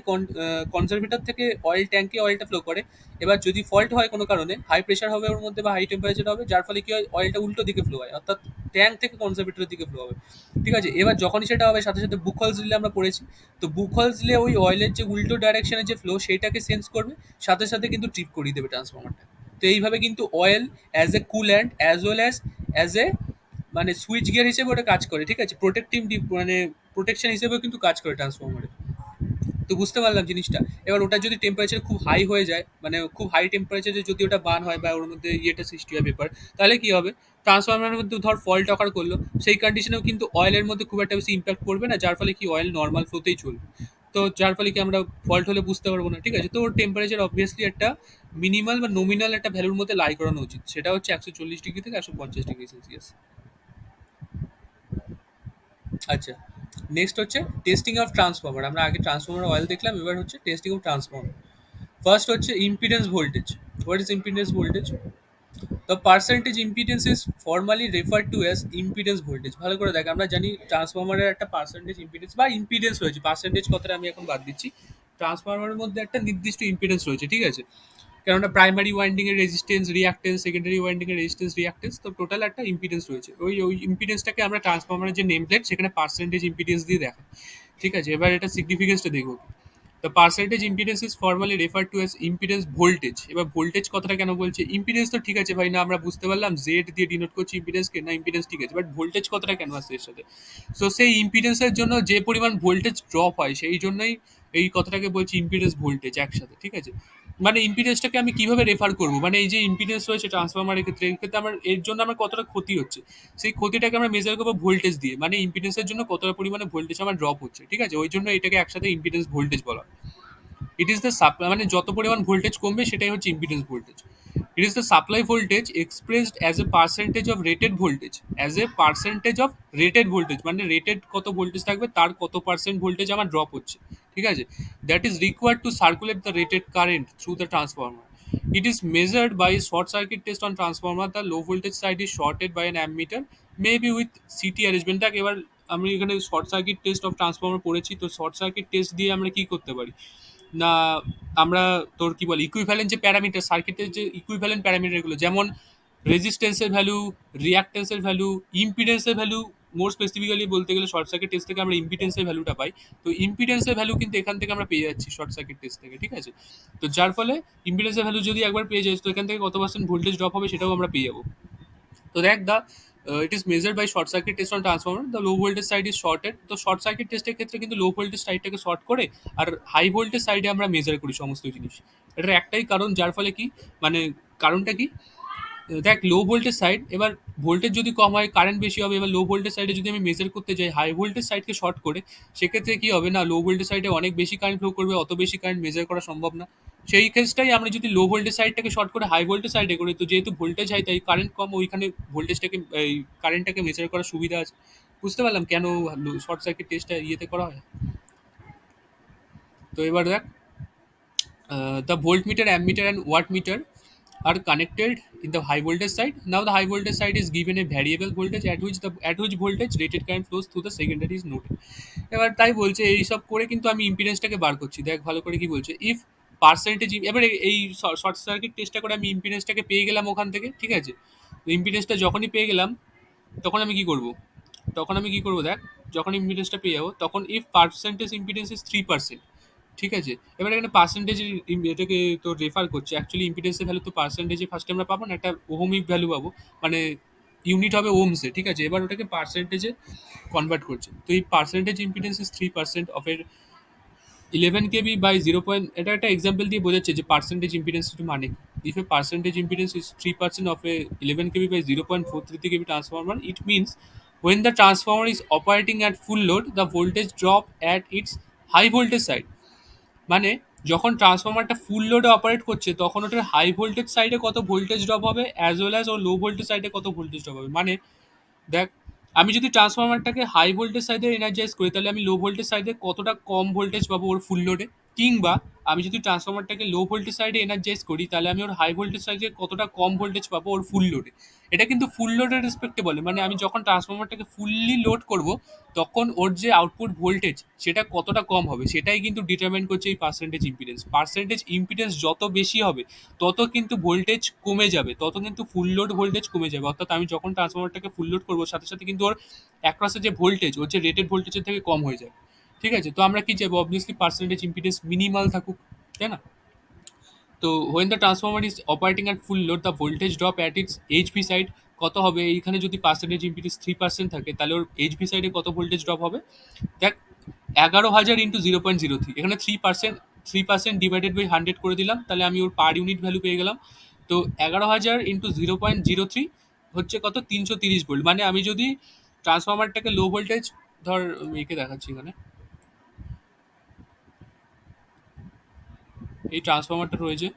কনজারভেটর থেকে অয়েল ট্যাঙ্কে অয়েলটা ফ্লো করে। এবার যদি ফল্ট হয় কোনো কারণে, হাই প্রেশার হবে ওর মধ্যে বা হাই টেম্পারেচার হবে, যার ফলে কি হয়, অয়েলটা উল্টো দিকে ফ্লো হয়, অর্থাৎ ট্যাঙ্ক থেকে কনজারভেটরের দিকে ফ্লো হবে, ঠিক আছে? এবার যখনই সেটা হবে সাথে সাথে বুক হোলস দিলে আমরা পড়েছি, তো বুক হোলস দিলে ওই অয়েলের যে উল্টো ডাইরেকশনের যে ফ্লো সেটাকে সেন্স করবে, সাথে সাথে কিন্তু ট্রিপ করিয়ে দেবে ট্রান্সফরমারটা। তো এইভাবে কিন্তু oil as a coolant as well as a মানে সুইচ গিয়ার হিসেবে ওটা কাজ করে, ঠিক আছে? প্রোটেক্টিভ মানে প্রোটেকশন হিসেবেও কিন্তু কাজ করে ট্রান্সফরমারে। তো বুঝতে পারলাম জিনিসটা। এবার ওটা যদি টেম্পারেচার খুব হাই হয়ে যায়, মানে খুব হাই টেম্পারেচারে যদি ওটা বার্ন হয় বা ওর মধ্যে ইয়েটা সৃষ্টি হয় ব্যাপার, তাহলে কি হবে, ট্রান্সফরমারের মধ্যে ধর ফল্ট অকার করলো, সেই কন্ডিশনেও কিন্তু অয়েলের মধ্যে খুব একটা বেশি ইম্প্যাক্ট পড়বে না, যার ফলে কি অয়েল নর্মাল ফ্লোতেই চলবে। তো যার ফলে কি আমরা ফল্ট হলে বুঝতে পারবো না, ঠিক আছে? তো ওর টেম্পারেচার অবভিয়াসলি একটা মিনিমাল বা নমিনাল একটা ভ্যালুর মধ্যে লাই করানো উচিত, সেটা হচ্ছে 140 ডিগ্রি থেকে 150 ডিগ্রি সেলসিয়াস। আচ্ছা, নেক্সট হচ্ছে টেস্টিং অফ ট্রান্সফরমার। আমরা আগে ট্রান্সফরমার অয়েল দেখলাম, এবার হচ্ছে টেস্টিং অফ ট্রান্সফরমার। ফার্স্ট হচ্ছে impedance voltage. What is impedance voltage? The percentage impedance is formally refer to as impedance voltage. ভালো করে দেখ, আমরা জানি ট্রান্সফরমারের একটা পার্সেন্টেজ ইম্পিডেন্স বা ইম্পিডেন্স রয়েছে, পার্সেন্টেজ কথাটা আমি এখন বাদ দিচ্ছি। ট্রান্সফরমারের মধ্যে একটা নির্দিষ্ট ইম্পিডেন্স রয়েছে, ঠিক আছে? কেননা প্রাইমারি ওয়াইন্ডিং এর রেজিস্ট্যান্স রিঅ্যাক্টেন্স, সেকেন্ডারি ওয়াইন্ডিং এর রেজিস্ট্যান্স রিঅ্যাক্টেন্স, তো টোটাল একটা ইম্পিডেন্স রয়েছে। ওই ইম্পিডেন্সটাকে আমরা ট্রান্সফরমারের যে নেম প্লেট সেখানে পার্সেন্টেজ ইম্পিডেন্স দিয়ে দেখাই, ঠিক আছে? এবার এটা সিগনিফিকেন্সটা দেখবো। The percentage impedance is formally refer to as impedance voltage. এবার ভোল্টেজ কথাটা কেন বলছে, ইম্পিডেন্স তো ঠিক আছে ভাই, না আমরা বুঝতে পারলাম জেড দিয়ে ডিনোট করছি ইম্পিডেন্সকে, না ইম্পিডেন্স ঠিক আছে, বাট ভোল্টেজ কথাটা কেন আসছে এর সাথে? সো সেই ইম্পিডেন্সের জন্য যে পরিমাণ ভোল্টেজ ড্রপ হয় সেই জন্যই এই কথাটাকে বলছি ইম্পিডেন্স ভোল্টেজ একসাথে, ঠিক আছে? মানে ইম্পিডেন্সটাকে আমি কিভাবে রেফার করবো, মানে এই যে ইম্পিডেন্স রয়েছে ট্রান্সফরমারের ক্ষেত্রে, এর ক্ষেত্রে আমার এর জন্য আমার কতটা ক্ষতি হচ্ছে, সেই ক্ষতিটাকে আমরা মেজার করবো ভোল্টেজ দিয়ে, মানে ইম্পিডেন্সের জন্য কতটা পরিমাণে ভোল্টেজ আমার ড্রপ হচ্ছে, ঠিক আছে? ওই জন্য এটাকে একসাথে ইম্পিডেন্স ভোল্টেজ বলা হয়। ইট ইজ দ্য সাপ্লাই, মানে যত পরিমাণ ভোল্টেজ কমবে সেটাই হচ্ছে impedance voltage. It is the supply voltage expressed as a percentage of rated voltage, as a percentage of rated voltage, মানে রেটেড কত ভোল্টেজ থাকবে তার কত পার্সেন্ট ভোল্টেজ আমার ড্রপ হচ্ছে, ঠিক আছে, that is required to circulate the rated current through the transformer. It is measured by short circuit test on transformer. The low voltage side is shorted by an ammeter, maybe with CT arrangement. দেখ এবার আমি এখানে short circuit test of transformer পড়েছি, তো short circuit test দিয়ে আমরা কি করতে পারি না, আমরা তোর কি বলে ইকুইভ্যালেন্ট যে প্যারামিটার, সার্কিটের যে ইকুইভ্যালেন্ট প্যারামিটারগুলো, যেমন রেজিস্ট্যান্সের ভ্যালু, রিঅ্যাক্ট্যান্সের ভ্যালু, ইম্পিডেন্সের ভ্যালু, মোর স্পেসিফিক্যালি বলতে গেলে শর্ট সার্কিট টেস্ট থেকে আমরা ইম্পিডেন্সের ভ্যালুটা পাই, তো ইম্পিডেন্সের ভ্যালু কিন্তু এখান থেকে আমরা পেয়ে যাচ্ছি শর্ট সার্কিট টেস্ট থেকে, ঠিক আছে, তো যার ফলে ইম্পিডেন্সের ভ্যালু যদি একবার পেয়ে যাই, তো এখান থেকে কত পার্সেন্ট ভোল্টেজ ড্রপ হবে সেটাও আমরা পেয়ে যাবো. তো দেখ the it is measured by short circuit test on transformer. The low voltage side is shorted. তো শর্ট সার্কিট টেস্টের ক্ষেত্রে কিন্তু লো ভোল্টেজ সাইডটাকে শর্ট করে আর হাই ভোল্টেজ সাইডে আমরা মেজার করি সমস্ত জিনিস. এটার একটাই কারণ, যার ফলে কি মানে কারণটা কি, দেখ লো ভোল্টেজ সাইড, এবার ভোল্টেজ যদি কম হয় কারেন্ট বেশি হবে, এবার লো ভোল্টেজ সাইডে যদি আমি মেজার করতে যাই হাই ভোল্টেজ সাইডকে শর্ট করে, সেক্ষেত্রে কি হবে না, লো ভোল্টেজ সাইডে অনেক বেশি কারেন্ট ফ্লো করবে, অত বেশি কারেন্ট মেজার করা সম্ভব না. সেই কেসটাই আমরা যদি লো ভোল্টেজ সাইডটাকে শর্ট করে হাই ভোল্টেজ সাইডে করি, তো যেহেতু ভোল্টেজ হাই তাই কারেন্ট কম, ওইখানে ভোল্টেজটাকে এই কারেন্টটাকে মেজার করার সুবিধা আছে. বুঝতে পারলাম কেন শর্ট সার্কিট টেস্টটা ইয়েতে করা হয়. তো এবার দেখ the voltmeter, ammeter, and wattmeter are connected in the high voltage side. Now the high voltage side is given a variable voltage at which voltage rated current flows through the secondary is noted. এবার তাই বলছে এইসব করে কিন্তু আমি ইম্পিডেন্সটাকে বার করছি. দেখ ভালো করে কি বলছে, ইফ পার্সেন্টেজ, এবারে এই শর্ট সার্কিট টেস্টটা করে আমি ইম্পিডেন্সটাকে পেয়ে গেলাম ওখান থেকে, ঠিক আছে, ইম্পিডেন্সটা যখনই পেয়ে গেলাম তখন আমি কি করব, দেখ যখন ইম্পিডেন্সটা পেয়ে যাবো তখন ইফ পার্সেন্টেজ ইম্পিডেন্স ইজ 3%, ঠিক আছে, এবার এখানে পার্সেন্টেজ এটাকে তো রেফার করছে, অ্যাকচুয়ালি ইম্পিডেন্সের ভ্যালু তো পার্সেন্টেজে ফার্স্টে আমরা পাবো না, একটা ওহমিক ভ্যালু পাবো, মানে ইউনিট হবে ওমসে, ঠিক আছে, এবার ওটাকে পার্সেন্টেজে কনভার্ট করছে, তো এই পার্সেন্টেজ ইম্পিডেন্স ইজ 3% অফ এর 11 kb বাই 0. এটা একটা এক্সাম্পল দিয়ে বোঝাচ্ছে যে পার্সেন্টেজ ইম্পিডেন্স মানে if a percentage impedance is 3% of a 11 kb by 0.433 kb transformer, it means when the transformer is operating at full load the voltage drop at its high voltage side. মানে যখন ট্রান্সফরমারটা ফুল লোডে operate করছে তখন ওটার high voltage সাইডে কত voltage drop হবে as well as ও low voltage সাইডে কত ভোল্টেজ ড্রপ হবে. মানে দেখ আমি যদি ট্রান্সফরমারটাকে হাই ভোল্টেজ সাইডে এনার্জাইজ করি তাহলে আমি লো ভোল্টেজ সাইডে কতটা কম ভোল্টেজ পাবো ওর ফুল লোডে, কিংবা আমি যদি ট্রান্সফরমারটাকে লো ভোল্টেজ সাইডে এনার্জাইজ করি তাহলে আমি ওর হাই ভোল্টেজ সাইডে কতটা কম ভোল্টেজ পাবো ওর ফুল লোডে. এটা কিন্তু ফুল লোডের রেসপেক্টে বলে, মানে আমি যখন ট্রান্সফরমারটাকে ফুললি লোড করব তখন ওর যে আউটপুট ভোল্টেজ সেটা কতটা কম হবে সেটাই কিন্তু ডিটারমাইন করছে এই পার্সেন্টেজ ইম্পিডেন্স. পার্সেন্টেজ ইম্পিডেন্স যত বেশি হবে তত কিন্তু ভোল্টেজ কমে যাবে, তত কিন্তু ফুল লোড ভোল্টেজ কমে যাবে, অর্থাৎ আমি যখন ট্রান্সফরমারটাকে ফুল লোড করবো সাথে সাথে কিন্তু ওর অ্যাক্রসের যে ভোল্টেজ ওর যে রেটেড ভোল্টেজের থেকে কম হয়ে যাবে, ঠিক আছে, তো আমরা কি চাইবো অবভিয়াসলি পার্সেন্টেজ ইম্পিডেন্স মিনিমাল থাকুক, তাই না. তো when the transformer is operating at full load the voltage drop at its HV side কত হবে, এইখানে যদি পার্সেন্টেজ ইম্পিডেন্স 3% থাকে তাহলে ওর HV সাইডে কত ভোল্টেজ ড্রপ হবে, দেখ 11,000 ইন্টু 0.03, এখানে 3% ডিভাইডেড বাই 100 করে দিলাম তাহলে আমি ওর পার ইউনিট ভ্যালু পেয়ে গেলাম. তো 11,000 ইন্টু 0.03 হচ্ছে কত 330 ভোল্ট. মানে আমি যদি ট্রান্সফরমারটাকে লো ভোল্টেজ, ধর একে দেখাচ্ছি এখানে, এই ট্রান্সফরমারটা রয়েছে,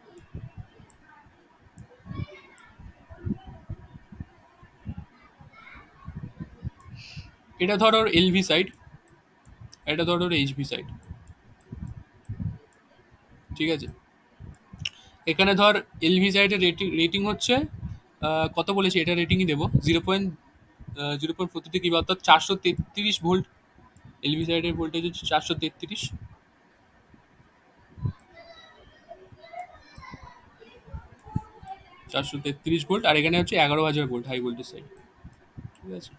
এটা ধর ওর এলভি সাইড, এটা ধর ওর এইচভি সাইড, ঠিক আছে, এখানে ধর এলভি সাইডের রেটিং হচ্ছে কত বলেছি, এটা রেটিংই দেবো 0.43 কিবা, অর্থাৎ 433 ভোল্ট. এলভি সাইডের ভোল্টেজ হচ্ছে 433 ভোল্ট, আর এখানে হচ্ছে 11,000 ভোল্ট হাই ভোল্টেজ সাইড, ঠিক আছে,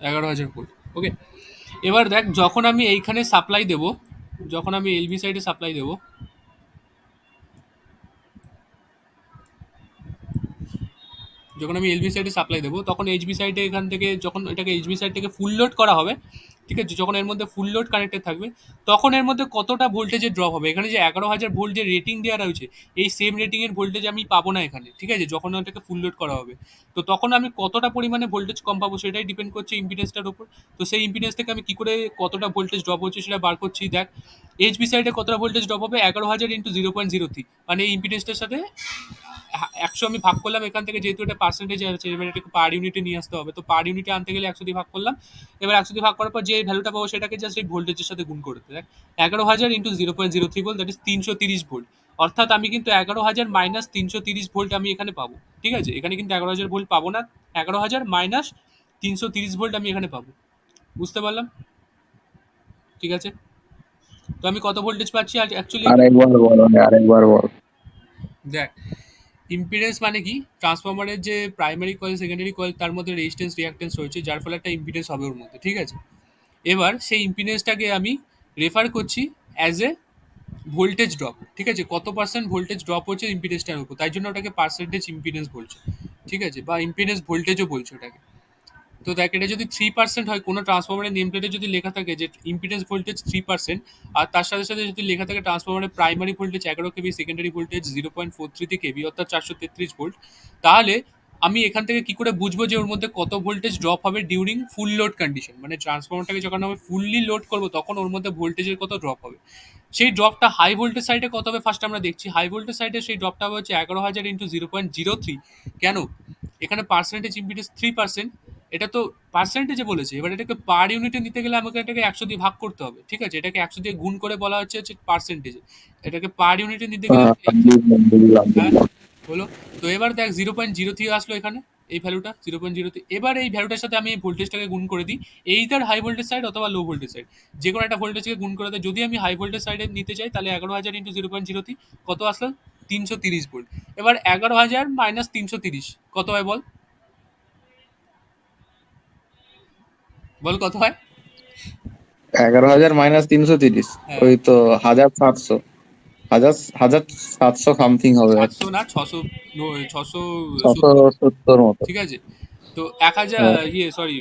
11,000 ভোল্ট. ওকে, এবার দেখ যখন আমি এইখানে সাপ্লাই দেবো, যখন আমি এলভি সাইডে সাপ্লাই দেবো, যখন আমি এলভি সাইডে সাপ্লাই দেবো তখন এইচবি সাইডে এখান থেকে যখন এটাকে এইচবি সাইড থেকে ফুল লোড করা হবে ঠিক আছে, যখন এর মধ্যে ফুল লোড কানেক্টেড থাকবে তখন এর মধ্যে কতটা ভোল্টেজের ড্রপ হবে। এখানে যে 11,000 ভোল্ট যে রেটিং দেওয়া রয়েছে, এই সেম রেটিং এর ভোল্টেজ আমি পাবো না এখানে, ঠিক আছে, যখন ওটাকে ফুল লোড করা হবে। তো তখন আমি কতটা পরিমাণে ভোল্টেজ কম পাবো সেটাই ডিপেন্ড করছে ইম্পিডেন্সটার উপর। তো সেই ইম্পিডেন্স থেকে আমি কি করে কতটা ভোল্টেজ ড্রপ হচ্ছে সেটা বার করছি। দেখ, এইচবি সাইডে কতটা ভোল্টেজ ড্রপ হবে, 11,000 ইন্টু 0.03, মানে এই ইম্পিডেন্সটার সাথে 100 আমি ভাগ করলাম এখান থেকে, যেহেতু এটা পার্সেন্টেজ আছে এবার এটাকে পার ইউনিটে নিয়ে আসতে হবে, তো পার ইউনিটে আনতে গেলে 100 দিয়ে ভাগ করলাম। এবার 100 দিয়ে ভাগ করার পর যে ভ্যালুটা পাবো সেটাকে জাস্ট এই ভোল্টেজের সাথে গুণ করতে, দেখ 11,000 into 0.03 volt, that is 330 volt. অর্থাৎ আমি কিন্তু 11,000 মাইনাস 330 ভোল্ট আমি এখানে পাবো। ঠিক আছে, এখানে কিন্তু 11,000 ভোল্ট পাবো না, 11,000 মাইনাস 330 ভোল্ট আমি এখানে পাবো। বুঝতে পারলাম? ঠিক আছে, তো আমি কত ভোল্টেজ পাচ্ছি অ্যাকচুয়ালি এখানে? আরেকবার বল, আরেকবার বল। দেখ, ইম্পিডেন্স মানে কি, ট্রান্সফরমারের যে প্রাইমারি কয়েল সেকেন্ডারি কয়েল তার মধ্যে রেজিস্ট্যান্স রিঅ্যাক্ট্যান্স রয়েছে, যার ফলে একটা ইম্পিডেন্স হবে ওর মধ্যে। ঠিক আছে, এবার সেই ইম্পিডেন্সটাকে আমি রেফার করছি অ্যাজ এ ভোল্টেজ ড্রপ। ঠিক আছে, কত পার্সেন্ট ভোল্টেজ ড্রপ হচ্ছে ইম্পিডেন্সটার উপর, তাই জন্য ওটাকে পার্সেন্টেজ ইম্পিডেন্স বলছে। ঠিক আছে, বা ইম্পিডেন্স ভোল্টেজও বলছে ওটাকে। তো দেখ, এটা যদি 3% হয়, কোনো ট্রান্সফরমারের নেম প্লেটে যদি লেখা থাকে যে ইম্পিডেন্স ভোল্টেজ 3%, আর তার সাথে সাথে যদি লেখা থাকে ট্রান্সফরমারের প্রাইমারি ভোল্টেজ 11 কেবি, সেকেন্ডারি ভোল্টেজ 0.43 কেবি অর্থাৎ 433 ভোল্ট, তাহলে আমি এখান থেকে কি করে বুঝবো যে ওর মধ্যে কত ভোল্টেজ ড্রপ হবে ডিউরিং ফুল লোড কন্ডিশন, মানে ট্রান্সফরমারটাকে যখন আমি ফুললি লোড করবো তখন ওর মধ্যে ভোল্টেজের কত ড্রপ হবে। সেই ড্রপটা হাই ভোল্টেজ সাইডে কত হবে ফার্স্ট আমরা দেখছি। হাই ভোল্টেজ সাইডে সেই ড্রপটা হবে হচ্ছে 11,000 ইন্টু 0.03। কেন, এখানে পার্সেন্টেজ ইম্পিডেন্স 3%, এটা তো পার্সেন্টেজে বলেছে, এবার এটাকে পার ইউনিটে নিতে গেলে আমাকে এটাকে 100 দিয়ে ভাগ করতে হবে। ঠিক আছে, এটাকে 100 দিয়ে গুণ করে বলা হচ্ছে হচ্ছে পার্সেন্টেজে, এটাকে পার ইউনিটে নিতে গেলে বুঝলাম, বুঝলাম, হ্যাঁ বুঝলাম। বলো। তো এবার দেখ 0.03 আসলো এখানে, এই ভ্যালুটা 0.03, এবার এই ভ্যালুটার সাথে আমি এই ভোল্টেজটাকে গুণ করে দিই, এইটার হাই ভোল্টেজ সাইড অথবা লো ভোল্টেজ সাইড, যে কোনো একটা ভোল্টেজকে গুণ করে দেয়। যদি আমি হাই ভোল্টেজ সাইডে নিতে চাই তাহলে 11,000 ইন্টু 0.03 কত আসলো, 330 ভোল্ট। এবার 11,000 মাইনাস 330 কত হয় বল, বল কত হয়? 11,000 - 330, হ্যাঁ, ওই তো 1,700, 1,700 সামথিং হবে আর কি। 700 না 600, 670। 670 মতো। ঠিক আছে, তো 1,000, হ্যাঁ, সরি,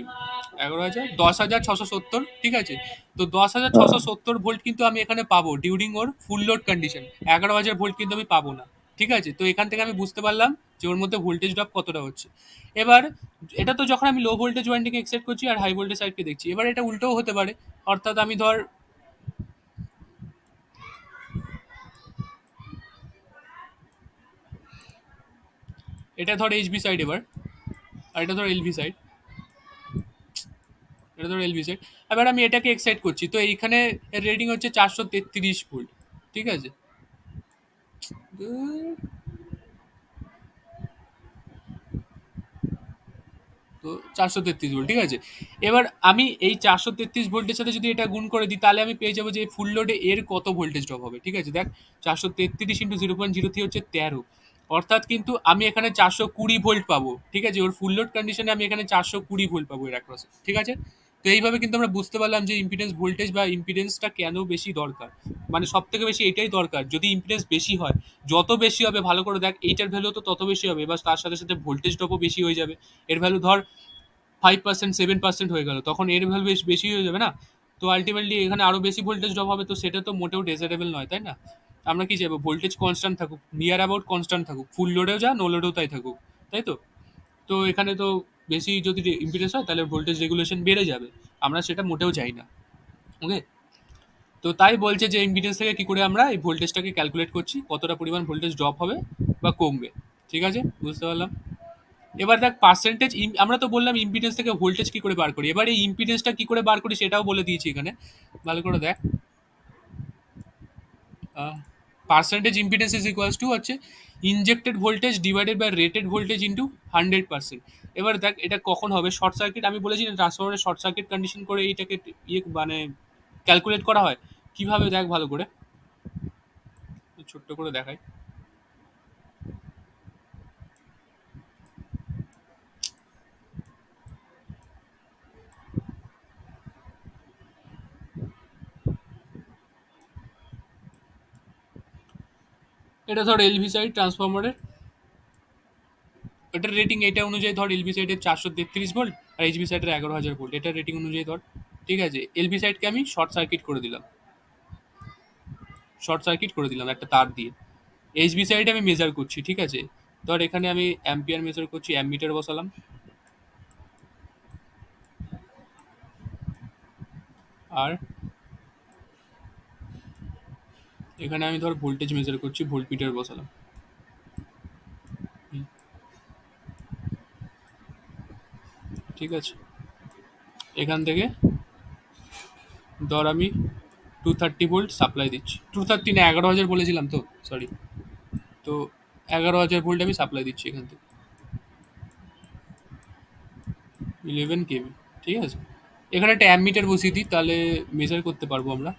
11,000, 10,670। ঠিক আছে, তো দশ হাজার হ্যাঁ। ছশো সত্তর ভোল্ট কিন্তু আমি এখানে পাবো ডিউরিং ওর ফুল লোড কন্ডিশন, 11,000 ভোল্ট কিন্তু আমি পাবো না। ঠিক আছে, তো এখান থেকে আমি বুঝতে পারলাম যে ওর মধ্যে ভোল্টেজ ড্রপ কতটা হচ্ছে। এবার এটা তো যখন আমি লো ভোল্টেজ ওয়াইন্ডিংকে এক্সেপ্ট করছি আর হাই ভোল্টেজ সাইডকে দেখছি, এবার এটা উল্টোও হতে পারে। অর্থাৎ আমি ধর, এটা ধর এইচবি সাইড, এবার আর এটা ধর এলভি সাইড, এটা ধর এলভি সাইড। এবার আমি এটাকে এক্সাইট করছি, তো এইখানে এর রেটিং হচ্ছে 433 ভোল্ট। ঠিক আছে, তো 433 ভোল্ট। ঠিক আছে, এবার আমি এই 433 ভোল্টের সাথে যদি এটা গুণ করে দিই তাহলে আমি পেয়ে যাবো যে ফুল লোডে এর কত ভোল্টেজ ড্রপ হবে। ঠিক আছে, দেখ 433 ইন্টু 0.03 হচ্ছে 13, অর্থাৎ কিন্তু আমি এখানে 420 ভোল্ট পাবো। ঠিক আছে, ওর ফুল লোড কন্ডিশনে আমি এখানে 420 ভোল্ট পাবো এর অ্যাক্রসে। ঠিক আছে, তো এইভাবে কিন্তু আমরা বুঝতে পারলাম যে ইম্পিডেন্স ভোল্টেজ বা ইম্পিডেন্সটা কেন বেশি দরকার, মানে সব থেকে বেশি এটাই দরকার। যদি ইম্পিডেন্স বেশি হয়, যত বেশি হবে ভালো করে দেখ, এইটার ভ্যালু তো তত বেশি হবে, এবার তার সাথে সাথে ভোল্টেজ ড্রপও বেশি হয়ে যাবে। এর ভ্যালু ধর 5%, 7% হয়ে গেল, তখন এর ভ্যালু বেশ বেশি হয়ে যাবে না? তো আলটিমেটলি এখানে আরো বেশি ভোল্টেজ ড্রপ হবে, তো সেটা তো মোটেও ডেজারেবল নয়, তাই না? আমরা কি চাইবো, ভোল্টেজ কনস্ট্যান্ট থাকুক, নিয়ার অ্যাবাউট কনস্ট্যান্ট থাকুক, ফুল লোডেও যা নো লোডেও তাই থাকুক, তাই তো? তো এখানে তো বেশি যদি ইম্পিডেন্স হয় তাহলে ভোল্টেজ রেগুলেশন বেড়ে যাবে, আমরা সেটা মোটেও চাই না। ওকে, তো তাই বলছে যে ইম্পিডেন্স থেকে কি করে আমরা এই ভোল্টেজটাকে ক্যালকুলেট করছি, কতটা পরিমাণ ভোল্টেজ ড্রপ হবে বা কমবে। ঠিক আছে, বুঝতে পারলাম। এবার দেখ পার্সেন্টেজ, আমরা তো বললাম ইম্পিডেন্স থেকে ভোল্টেজ কি করে বার করি, এবার এই ইম্পিডেন্সটা কি করে বার করি সেটাও বলে দিয়েছি এখানে, ভালো করে দেখ। Percentage impedance is equals to হচ্ছে injected voltage divided by rated voltage into 100%। এবার দেখ এটা কখন হবে, শর্ট সার্কিট, আমি বলেছি না ট্রান্সফরমারের শর্ট সার্কিট কন্ডিশন করে এইটাকে ইয়ে মানে ক্যালকুলেট করা হয় কিভাবে, দেখ ভালো করে, ছোট্ট করে দেখাই। এটা ধর এলভি সাইড ট্রান্সফরমারের, এটার রেটিং এটা অনুযায়ী ধর এলভি সাইডের 433 ভোল্ট আর এইচবি সাইডের 11,000 ভোল্ট, এটার রেটিং অনুযায়ী ধর। ঠিক আছে, এলবি সাইডকে আমি শর্ট সার্কিট করে দিলাম একটা তার দিয়ে। এইচবি সাইডে আমি মেজার করছি, ঠিক আছে। ধর এখানে আমি অ্যাম্পিয়ার মেজার করছি, অ্যামমিটার বসালাম। আর এখানে আমি ধর ভোল্টেজ মেজার করছি, ভোল্টমিটার বসালাম। হুম, ঠিক আছে। এখান থেকে ধর আমি 230 ভোল্ট সাপ্লাই দিচ্ছি, 230 না, 11,000 বলেছিলাম তো, সরি। তো 11,000 ভোল্ট আমি সাপ্লাই দিচ্ছি এখান থেকে, 11 কেভি, ঠিক আছে। এখানে একটা অ্যামমিটার বসিয়ে দিই, তাহলে মেজার করতে পারবো আমরা।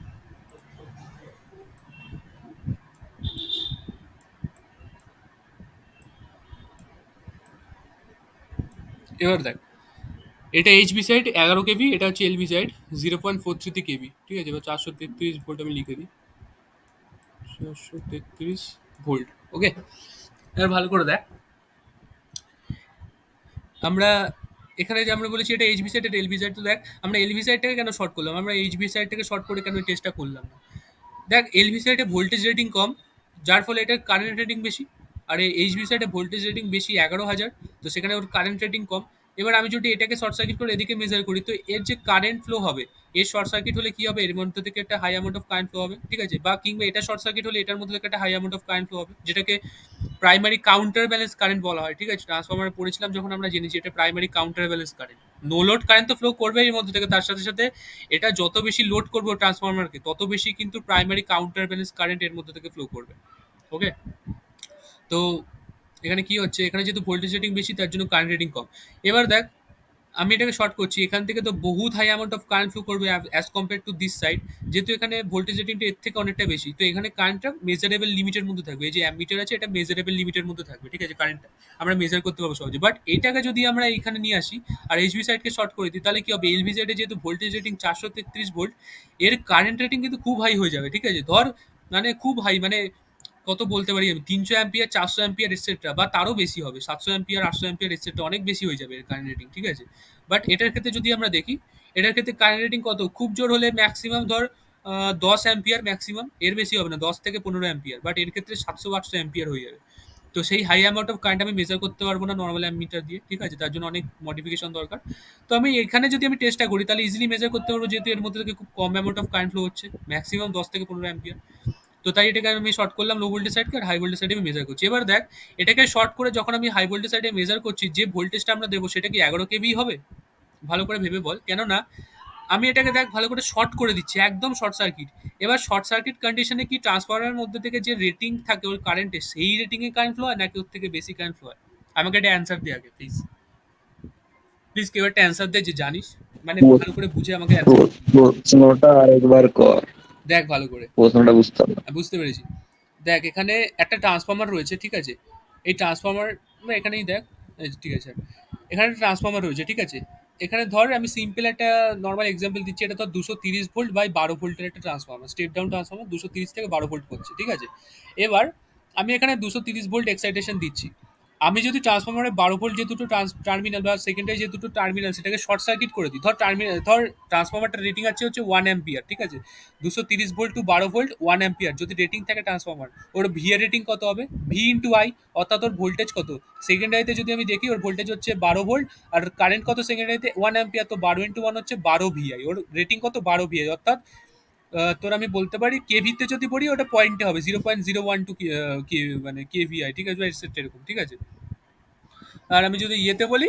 এবার দেখ, এটা এইচবি সাইড 11 কেভি, এটা হচ্ছে এলবি সাইড 0.43 কেভি, ঠিক আছে। এবার 433 ভোল্ট আমি লিখে দিই, 433 ভোল্ট। ওকে, এবার ভালো করে দেখ, আমরা এখানে যে আমরা বলেছি এটা এইচবি সাইড, এটা এলবি সাইড। তো দেখ, আমরা এলবি সাইডটাকে কেন শর্ট করলাম, আমরা এইচবি সাইডটাকে শর্ট করে কেন টেস্টটা করলাম না। দেখ, এলভি সাইডে ভোল্টেজ রেটিং কম, যার ফলে এটার কারেন্ট রেটিং বেশি। আর এই এইচভি সাইডে ভোল্টেজ রেটিং বেশি 11,000, তো সেখানে ওর কারেন্ট রেটিং কম। এবার আমি যদি এটাকে শর্ট সার্কিট করে এদিকে মেজার করি, তো এর যে কারেন্ট ফ্লো হবে, এর শর্ট সার্কিট হলে কি হবে, এর মধ্যে থেকে একটা high amount of current flow হবে, ঠিক আছে। বা কিংবা এটা শর্ট সার্কিট হলে এটার মধ্যে থেকে একটা high amount of current flow হবে, যেটাকে প্রাইমারি কাউন্টার ব্যালেন্স কারেন্ট বলা হয়, ঠিক আছে। ট্রান্সফরমারে পড়েছিলাম যখন, আমরা জেনেছি এটা primary counter balance current. No load current তো ফ্লো করবে এর মধ্যে থেকে, তার সাথে সাথে এটা যত বেশি লোড করবো ট্রান্সফরমারকে, তত বেশি কিন্তু প্রাইমারি কাউন্টার ব্যালেন্স কারেন্ট এর মধ্যে থেকে ফ্লো করবে। ওকে, তো এখানে কি হচ্ছে, এখানে যেহেতু ভোল্টেজ রেটিং বেশি, তার জন্য কারেন্ট রেটিং কম। এবার দেখ, আমি এটাকে শর্ট করছি, এখান থেকে তো বহুত high amount of current flow করবে as compare to this side. যেহেতু এখানে ভোল্টেজ রেটিংটা এর থেকে অনেকটা বেশি, তো এখানে কারেন্টটা মেজারেবল লিমিটের মধ্যে থাকবে। এই যে অ্যামিটার আছে, এটা মেজারেবল লিমিটের মধ্যে থাকবে, ঠিক আছে। কারেন্টটা আমরা মেজার করতে পারবো সহজে। বাট এটাকে যদি আমরা এখানে নিয়ে আসি আর এইচভি সাইডকে শর্ট করে দিই, তাহলে কি হবে, এলভি সাইডে যেহেতু ভোল্টেজ রেটিং 433 ভোল্ট, এর কারেন্ট রেটিং কিন্তু খুব হাই হয়ে যাবে, ঠিক আছে। ধর মানে খুব হাই, মানে কত বলতে পারি আমি, 300 অ্যাম্পিয়ার, 400 অ্যাম্পিয়ার এটসেট্রা, বা তারও বেশি হবে, 700 অ্যাম্পিয়ার, 800 অ্যাম্পিয়ার এটসেট্রা, অনেক বেশি হয়ে যাবে এর কারেন্ট রেটিং, ঠিক আছে। বাট এটার ক্ষেত্রে যদি আমরা দেখি, এটার ক্ষেত্রে কারেন্ট রেটিং কত, খুব জোর হলে ম্যাক্সিমাম ধর 10 অ্যাম্পিয়ার ম্যাক্সিমাম, এর বেশি হবে না, 10 থেকে 15 অ্যাম্পিয়ার। বাট এর ক্ষেত্রে 700-800 অ্যাম্পিয়ার হয়ে যাবে। তো সেই হাই অ্যামাউন্ট অফ কারেন্ট আমি মেজার করতে পারবো না নর্মাল অ্যামিটার দিয়ে, ঠিক আছে। তার জন্য অনেক মডিফিকেশন দরকার। তো আমি এখানে যদি আমি টেস্টটা করি, তাহলে ইজিলি মেজার করতে পারবো, যেহেতু এর মধ্যে থেকে খুব কম অ্যামাউন্ট অফ কারেন্ট ফ্লো হচ্ছে, ম্যাক্সিমাম 10 থেকে 15 অ্যাম্পিয়ার। তো তাই এটাকে আমি শর্ট করলাম লো ভোল্টেজ সাইডকে, আর হাই ভোল্টেজ সাইডে আমি মেজার করছি। এবার দেখ, এটাকে শর্ট করে যখন আমি হাই ভোল্টেজ সাইডে মেজার করছি, যে ভোল্টেজটা আমরা দেবো সেটা কি 11 কেভি হবে? ভালো করে ভেবে বল, কেননা আমি এটাকে দেখ ভালো করে শর্ট করে দিচ্ছি, একদম শর্ট সার্কিট। এবার শর্ট সার্কিট কন্ডিশনে কি ট্রান্সফরমারের মধ্যে থেকে যে রেটিং থাকে ওর কারেন্টে, সেই রেটিং এ কারেন্ট ফ্লো হয় নাকি ওর থেকে বেশি কারেন্ট ফ্লো হয়? আমাকে একটা অ্যান্সার দে আগে, প্লিজ। প্লিজ কেউ একটা অ্যান্সার দে যে জানিস, মানে ভালো করে বুঝে আমাকে অ্যান্সার। প্রশ্নটা আরেকবার কর। দেখ ভালো করে, প্রশ্নটা বুঝতে পারলাম না। বুঝতে পেরেছি। দেখ, এখানে একটা ট্রান্সফরমার রয়েছে, ঠিক আছে। এই ট্রান্সফরমার এখানেই দেখ, এই যে, ঠিক আছে। এখানে একটা ট্রান্সফরমার রয়েছে, ঠিক আছে। এখানে ধর আমি সিম্পল একটা নর্মাল এক্সাম্পল দিচ্ছি, এটা ধর 230 ভোল্ট বাই 12 ভোল্টের একটা ট্রান্সফরমার, স্টেপ ডাউন ট্রান্সফরমার, 230 থেকে 12 ভোল্ট করছে, ঠিক আছে। এবার আমি এখানে 230 ভোল্ট এক্সাইটেশন দিচ্ছি। আমি যদি ট্রান্সফরমারের 12 ভোল্ট যে দুটো টার্মিনাল বা সেকেন্ডারি যে দুটো টার্মিনাল, সেটাকে শর্ট সার্কিট করে দিই। ধর ট্রান্সফরমারটা রেটিং আছে হচ্ছে 1 অ্যাম্পিয়ার, ঠিক আছে। 230 ভোল্ট টু 12 ভোল্ট 1 অ্যাম্পিয়ার যদি রেটিং থাকে ট্রান্সফরমার, ওর ভি এর রেটিং কত হবে, ভি ইন্টু আই, অর্থাৎ ওর ভোল্টেজ কত। সেকেন্ডারিতে যদি আমি দেখি, ওর ভোল্টেজ হচ্ছে 12 ভোল্ট, আর কারেন্ট কত সেকেন্ডারিতে, 1 অ্যাম্পিয়ার, তো 12 × 1 হচ্ছে 12 VI, ওর রেটিং কত, 12 VI। অর্থাৎ তোর আমি বলতে পারি কেভিতে যদি পড়ি, ওটা পয়েন্টে হবে 0.012 মানে KVI, ঠিক আছে, এরকম, ঠিক আছে। আর আমি যদি ইয়েতে বলি,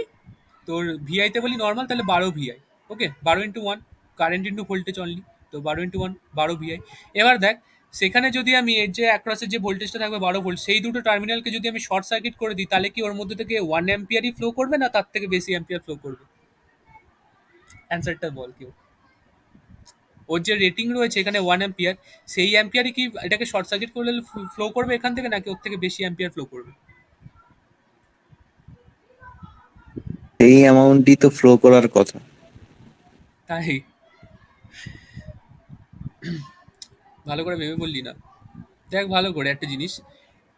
তোর ভিআইতে বলি নর্মাল, তাহলে 12 VI। ওকে, 12 × 1, কারেন্ট ইন্টু ভোল্টেজ অনলি, তো 12 × 1 12 VI। এবার দেখ, সেখানে যদি আমি এর যে অ্যাক্রসের যে ভোল্টেজটা থাকবে 12 ভোল্ট, সেই দুটো টার্মিনালকে যদি আমি শর্ট সার্কিট করে দিই, তাহলে কি ওর মধ্যে থেকে 1 অ্যাম্পিয়ারই ফ্লো করবে, না তার থেকে বেশি অ্যাম্পিয়ার ফ্লো করবে? অ্যান্সারটা বল কেউ। ওর যে রেটিং রয়েছে এখানে 1 অ্যাম্পিয়ার, সেই অ্যাম্পিয়ারই কি এটাকে শর্ট সার্কিট করলে ফ্লো করবে এখান থেকে, নাকি ওর থেকে বেশি অ্যাম্পিয়ার ফ্লো করবে? এই অ্যামাউন্টই তো ফ্লো করার কথা। তাই ভালো করে ভেবে বললি না। দেখ ভালো করে একটা জিনিস,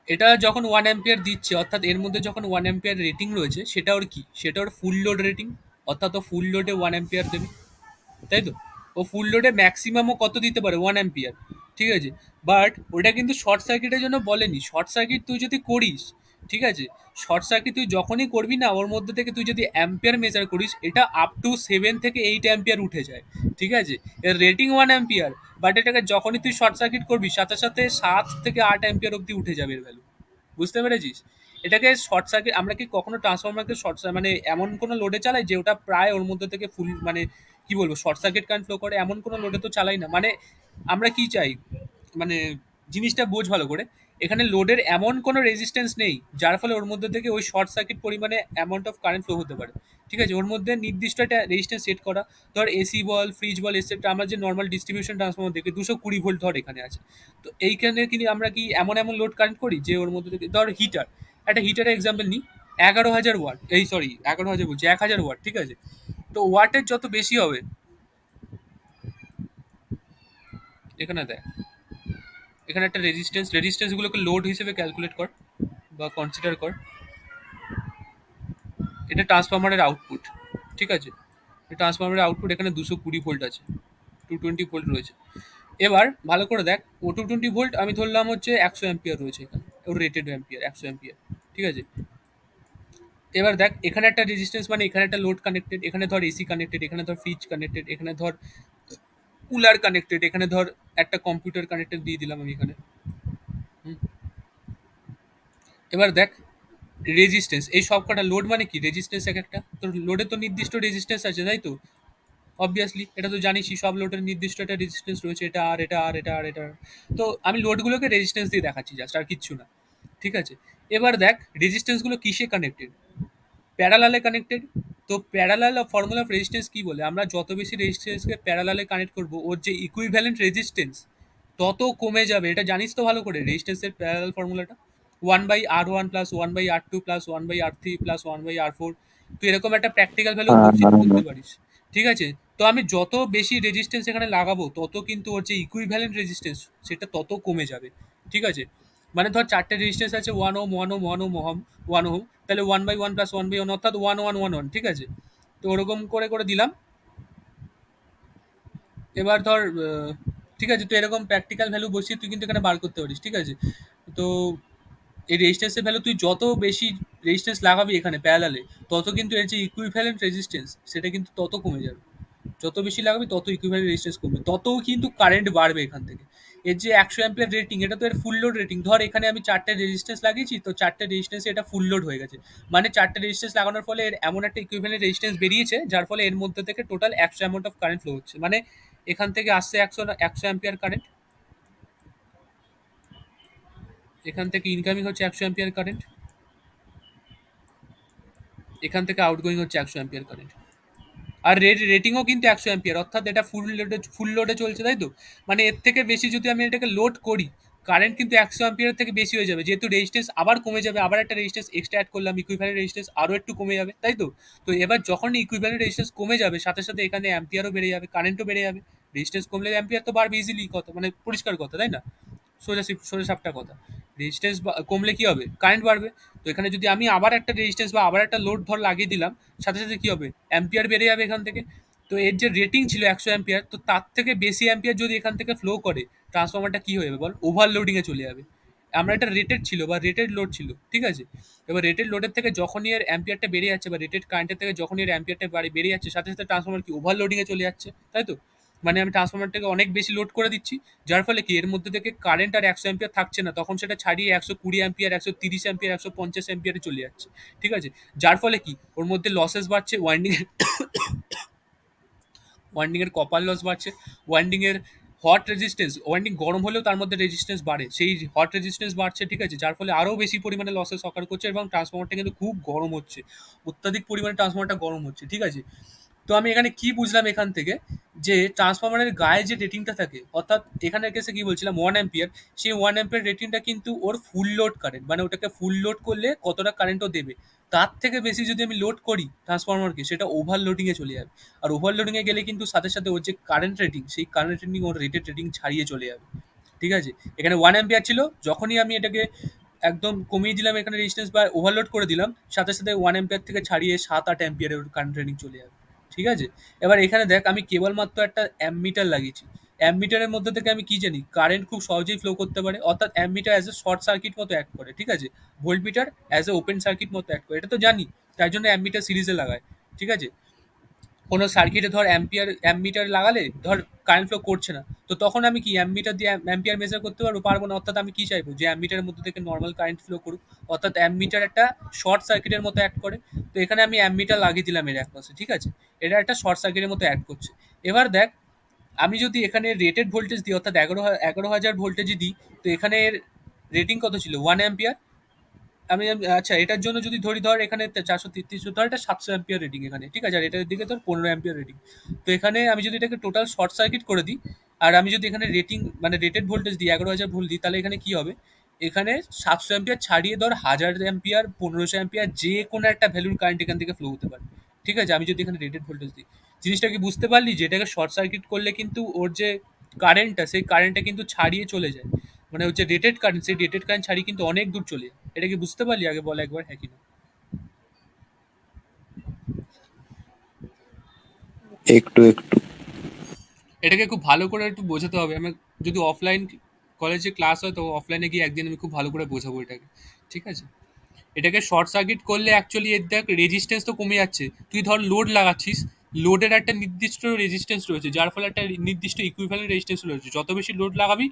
এটা যখন 1 অ্যাম্পিয়ার দিচ্ছে, অর্থাৎ এর মধ্যে যখন 1 অ্যাম্পিয়ার রেটিং রয়েছে, সেটা ওর কি, সেটা ওর ফুল লোড রেটিং, অর্থাৎ ও ফুল লোডে 1 অ্যাম্পিয়ার দেবে, তাই তো। ও ফুল লোডে ম্যাক্সিমামও কত দিতে পারে 1 অ্যাম্পিয়ার, ঠিক আছে। বাট ওটা কিন্তু শর্ট সার্কিটের জন্য বলেনি। শর্ট সার্কিট তুই যদি করিস, ঠিক আছে, শর্ট সার্কিট তুই যখনই করবি না, ওর মধ্যে থেকে তুই যদি অ্যাম্পিয়ার মেজার করিস, এটা আপ টু 7 থেকে 8 অ্যাম্পিয়ার উঠে যায়, ঠিক আছে। এর রেটিং 1 অ্যাম্পিয়ার, বাট এটাকে যখনই তুই শর্ট সার্কিট করবি সাথে সাথে 7 থেকে 8 অ্যাম্পিয়ার অব্দি উঠে যাবে এর ভ্যালু। বুঝতে পেরেছিস? এটাকে শর্ট সার্কিট, আমরা কি কখনো ট্রান্সফরমারকে শর্ট মানে এমন কোনো লোডে চালাই যে ওটা প্রায় ওর মধ্যে থেকে ফুল মানে কি বলবো শর্ট সার্কিট কারেন্ট ফ্লো করে, এমন কোনো লোডে তো চালাই না। মানে আমরা কি চাই, মানে জিনিসটা বোঝ ভালো করে। এখানে লোডের এমন কোনো রেজিস্ট্যান্স নেই যার ফলে ওর মধ্যে থেকে ওই শর্ট সার্কিট পরিমাণে অ্যামাউন্ট অফ কারেন্ট ফ্লো হতে পারে, ঠিক আছে। ওর মধ্যে নির্দিষ্ট একটা রেজিস্ট্যান্স সেট করা। ধর এসি বল, ফ্রিজ বল, এসেপ্ট আমরা যে নর্মাল ডিস্ট্রিবিউশন ট্রান্সফর্মার দেখি 220 ভোল্ট ধর এখানে আছে। তো এইখানে কিন্তু আমরা কি এমন এমন লোড কানেক্ট করি যে ওর মধ্যে থেকে, ধর হিটার, একটা হিটারের এক্সাম্পল নিই, 11,000 ওয়াট, এই সরি 11,000 বলছি, 1,000 ওয়াট, ঠিক আছে। তো ওয়াটের যত বেশি হবে, এখানে দেখ, এখানে একটা রেজিস্ট্যান্সগুলোকে লোড হিসেবে ক্যালকুলেট কর বা কনসিডার কর। এটা ট্রান্সফরমারের আউটপুট, ঠিক আছে। ট্রান্সফরমারের আউটপুট এখানে 220 ভোল্ট আছে, 220 ভোল্ট রয়েছে। এবার ভালো করে দেখ, ও 220 ভোল্ট আমি ধরলাম হচ্ছে 100 অ্যাম্পিয়ার রয়েছে এখানে, ওর রেটেড অ্যাম্পিয়ার 100 অ্যাম্পিয়ার, ঠিক আছে। এবার দেখ এখানে একটা রেজিস্ট্যান্স, মানে এখানে একটা লোড কানেক্টেড, এখানে ধর এসি কানেক্টেড, এখানে ধর ফ্রিজ কানেক্টেড, এখানে ধর কুলার কানেক্টেড, এখানে ধর একটা কম্পিউটার কানেক্টেড দিয়ে দিলাম আমি এখানে। হুম। এবার দেখ রেজিস্ট্যান্স, এই সব কটা লোড মানে কি রেজিস্ট্যান্স এক একটা, তোর লোডে তো নির্দিষ্ট রেজিস্ট্যান্স আছে, তাই তো? অবভিয়াসলি এটা তো জানিসই, সব লোডের নির্দিষ্ট একটা রেজিস্ট্যান্স রয়েছে, এটা আর এটা আর এটা আর এটা আর। তো আমি লোডগুলোকে রেজিস্ট্যান্স দিয়ে দেখাচ্ছি জাস্ট, আর কিচ্ছু না, ঠিক আছে। এবার দেখ রেজিস্ট্যান্সগুলো কিসে কানেক্টেড, প্যারালালে কানেক্টেড। তো প্যারালাল ফর্মুলা অফ রেজিস্ট্যান্স কি বলে, আমরা যত বেশি রেজিস্ট্যান্সকে প্যারালালে কানেক্ট করবো ওর যে ইকুইভ্যালেন্ট রেজিস্ট্যান্স তত কমে যাবে। এটা জানিস তো ভালো করে রেজিস্ট্যান্সের প্যারালাল ফর্মুলাটা, 1/R1 plus 1/R2 plus 1/R3 plus 1/R4। তুই এরকম একটা প্র্যাকটিক্যাল ভ্যালু করতে পারিস, ঠিক আছে। তো আমি যত বেশি রেজিস্ট্যান্স এখানে লাগাবো তত কিন্তু ওর যে ইকুইভ্যালেন্ট রেজিস্ট্যান্স সেটা তত কমে যাবে, ঠিক আছে। মানে ধর 4টে রেজিস্ট্যান্স আছে, 1 ওহম 1 ওহম 1 ওহম 1 ওহম, তাহলে 1/1 প্লাস 1/1 অর্থাৎ 1 1 1 1, ঠিক আছে। তো ওরকম করে করে দিলাম। এবার ধর ঠিক আছে, তুই এরকম প্র্যাকটিক্যাল ভ্যালু বসিয়ে তুই কিন্তু এখানে বার করতে পারিস, ঠিক আছে। তো এই রেজিস্ট্যান্সের ভ্যালু তুই যত বেশি রেজিস্ট্যান্স লাগাবি এখানে প্যারালালে, তত কিন্তু এর যে ইকুইভ্যালেন্ট রেজিস্ট্যান্স সেটা কিন্তু তত কমে যাবে। যত বেশি লাগাবি তত ইকুইভ্যালেন্ট রেজিস্ট্যান্স কমবে, তত কিন্তু কারেন্ট বাড়বে এখান থেকে। এর যে 100 অ্যাম্পিয়ার রেটিং, এটা তো এর ফুল লোড রেটিং। ধর এখানে আমি 4টে রেজিস্ট্যান্স লাগিয়েছি, তো 4টে রেজিস্ট্যান্সে এটা ফুল লোড হয়ে গেছে। মানে 4টে রেজিস্ট্যান্স লাগানোর ফলে এর এমন একটা ইকুইভ্যালেন্ট রেজিস্ট্যান্স বেরিয়েছে যার ফলে এর মধ্যে থেকে total 100 amount of current flow হচ্ছে। মানে এখান থেকে আসছে 100 অ্যাম্পিয়ার কারেন্ট, এখান থেকে ইনকামিং হচ্ছে 100 অ্যাম্পিয়ার কারেন্ট, এখান থেকে আউটগোয়িং হচ্ছে 100 অ্যাম্পিয়ার কারেন্ট। আর রেটিংও কিন্তু 100 অ্যাম্পিয়ার, অর্থাৎ এটা ফুল লোডে চলছে, তাই তো? মানে এর থেকে বেশি যদি আমি এটাকে লোড করি, কারেন্ট কিন্তু 100 অ্যাম্পিয়ার থেকে বেশি হয়ে যাবে, যেহেতু রেজিস্ট্যান্স আবার কমে যাবে, আবার একটা রেজিস্ট্যান্স এক্সট্রা অ্যাড করলাম, ইকুইভ্যালেন্ট রেজিস্ট্যান্স আরও একটু কমে যাবে, তাই তো? তো এবার যখন ইকুইভ্যালেন্ট রেজিস্ট্যান্স কমে যাবে সাথে সাথে এখানে অ্যাম্পিয়ারও বেড়ে যাবে, কারেন্টও বেড়ে যাবে। রেজিস্ট্যান্স কমলে অ্যাম্পিয়ার তো বাড়বে ইজিলি, কথা মানে পরিষ্কার কথা, তাই না? সোজা সাপটা কথা। রেজিস্ট্যান্স কমলে কি হবে, কারেন্ট বাড়বে। তো এখানে যদি আমি আবার একটা রেজিস্ট্যান্স বা আবার একটা লোড ধর লাগিয়ে দিলাম, সাথে সাথে কি হবে, অ্যাম্পিয়ার বেড়ে যাবে এখান থেকে। তো এর যে রেটিং ছিল 100 অ্যাম্পিয়ার, তো তার থেকে বেশি অ্যাম্পিয়ার যদি এখান থেকে ফ্লো করে, ট্রান্সফরমারটা কি হয়ে যাবে বল, ওভারলোডিংয়ে চলে যাবে। আমরা এটা রেটেড ছিল বা রেটেড লোড ছিল, ঠিক আছে। এবার রেটেড লোডের থেকে যখনই এর অ্যাম্পিয়ারটা বেড়ে যাচ্ছে বা রেটেড কারেন্টের থেকে যখনই এর অ্যাম্পিয়ারটা বেড়ে যাচ্ছে, সাথে সাথে ট্রান্সফরমার কি ওভারলোডিংয়ে চলে যাচ্ছে, তাই তো? মানে আমি ট্রান্সফরমারটাকে অনেক বেশি লোড করে দিচ্ছি, যার ফলে কি এর মধ্যে থেকে কারেন্ট আর 100 অ্যাম্পিয়ার থাকছে না, তখন সেটা ছাড়িয়ে 120 অ্যাম্পিয়ার, 130 অ্যাম্পিয়ার, 150 অ্যাম্পিয়ারে চলে যাচ্ছে, ঠিক আছে। যার ফলে কি ওর মধ্যে লসেস বাড়ছে, ওয়াইন্ডিংয়ের কপার লস বাড়ছে, ওয়াইন্ডিংয়ের হট রেজিস্ট্যান্স, ওয়াইন্ডিং গরম হলেও তার মধ্যে রেজিস্ট্যান্স বাড়ে, সেই হট রেজিস্ট্যান্স বাড়ছে, ঠিক আছে। যার ফলে আরও বেশি পরিমাণে লসেস অকার করছে এবং ট্রান্সফরমারটা কিন্তু খুব গরম হচ্ছে, অত্যাধিক পরিমাণে ট্রান্সফরমারটা গরম হচ্ছে, ঠিক আছে। তো আমি এখানে কি বুঝলাম এখান থেকে, যে ট্রান্সফরমারের গায়ে যে রেটিংটা থাকে, অর্থাৎ এখানের কেসে কি বলছিলাম 1 অ্যাম্পিয়ার, সেই 1 অ্যাম্পিয়ার রেটিংটা কিন্তু ওর ফুল লোড কারেন্ট, মানে ওটাকে ফুল লোড করলে কতটা কারেন্টও দেবে, তার থেকে বেশি যদি আমি লোড করি ট্রান্সফরমারকে, সেটা ওভারলোডিংয়ে চলে যাবে। আর ওভারলোডিংয়ে গেলে কিন্তু সাথে সাথে ওর যে কারেন্ট রেটিং, সেই কারেন্ট রেটিং ওর রেটেড রেটিং ছাড়িয়ে চলে যাবে, ঠিক আছে। এখানে 1 অ্যাম্পিয়ার ছিল, যখনই আমি এটাকে একদম কমিয়ে দিলাম এখানে রেজিস্ট্যান্স বা ওভারলোড করে দিলাম, সাথে সাথে 1 অ্যাম্পিয়ার থেকে ছাড়িয়ে 7-8 অ্যাম্পিয়ারের কারেন্ট রেটিং চলে যাবে, ঠিক আছে? এবার এখানে দেখ আমি কেবলমাত্র একটা অ্যামমিটার লাগিয়েছি। অ্যামমিটারের মধ্যে থেকে আমি কি জানি? কারেন্ট খুব সহজেই ফ্লো করতে পারে। অর্থাৎ ammeter as a short circuit মতো অ্যাক্ট করে। ঠিক আছে? Voltmeter as a open circuit মতো অ্যাক্ট করে। এটা তো জানি। তাই জন্য অ্যামমিটার সিরিজে লাগায়। ঠিক আছে? কোনো সার্কিটে ধর অ্যামমিটার লাগালে ধর কারেন্ট ফ্লো করছে না, তো তখন আমি কি অ্যামমিটার দিয়ে অ্যাম্পিয়ার মেজার করতে পারবো? পারবো না। অর্থাৎ আমি কি চাইবো? যে অ্যামমিটারের মধ্যে থেকে নর্মাল কারেন্ট ফ্লো করুক। অর্থাৎ অ্যামমিটার একটা শর্ট সার্কিটের মতো অ্যাক্ট করে। তো এখানে আমি অ্যামমিটার লাগিয়ে দিলাম এর একপাশে। ঠিক আছে? এটা একটা শর্ট সার্কিটের মতো অ্যাক্ট করছে। এবার দেখ, আমি যদি এখানে রেটেড ভোল্টেজ দিই, অর্থাৎ 11,000 ভোল্টেজে দিই, তো এখানে রেটিং কত ছিল? 1 অ্যাম্পিয়ার। আচ্ছা, এটার জন্য যদি ধরি, ধর এখানে 433, ধর এটা 700 অ্যাম্পিয়ার রেটিং এখানে। ঠিক আছে? আর এটার দিকে ধর 15 অ্যাম্পিয়ার রেটিং। তো এখানে আমি যদি এটাকে টোটাল শর্ট সার্কিট করে দিই, আর আমি যদি এখানে রেটিং মানে রেটেড ভোল্টেজ দিই 11,000 ভোল্ট দিই, তাহলে এখানে কি হবে? এখানে 700 অ্যাম্পিয়ার ছাড়িয়ে ধর 1000 অ্যাম্পিয়ার, 1500 অ্যাম্পিয়ার, যে কোনো একটা ভ্যালুর কারেন্ট এখান থেকে ফ্লো হতে পারে। ঠিক আছে? আমি যদি এখানে রেটেড ভোল্টেজ দিই, জিনিসটা কি বুঝতে পারলি? যে এটাকে শর্ট সার্কিট করলে কিন্তু ওর যে কারেন্টটা, সেই কারেন্টটা কিন্তু ছাড়িয়ে চলে যায়। মানে হচ্ছে রেটেড কারেন্ট, সেই রেটেড কারেন্ট ছাড়িয়ে কিন্তু অনেক দূর চলে যায়। এটা কি বুঝতে পারলি? আগে বল একবার, হ্যাঁ কি না? একটু একটু। এটাকে খুব ভালো করে একটু বোঝাতে হবে। আমি যদি অফলাইন কলেজে ক্লাস হয়, তো অফলাইনে গিয়ে একদিন আমি খুব ভালো করে বোঝাবো এটাকে। ঠিক আছে? এটাকে শর্ট সার্কিট করলে অ্যাকচুয়ালি এর দেখ রেজিস্ট্যান্স তো কমে যাচ্ছে। তুই ধর লোড লাগাচ্ছিস, লোডের একটা নির্দিষ্ট রেজিস্ট্যান্স রয়েছে, যার ফলে একটা নির্দিষ্ট ইকুইভ্যালেন্ট রেজিস্ট্যান্স রয়েছে। যত বেশি লোড লাগাবি,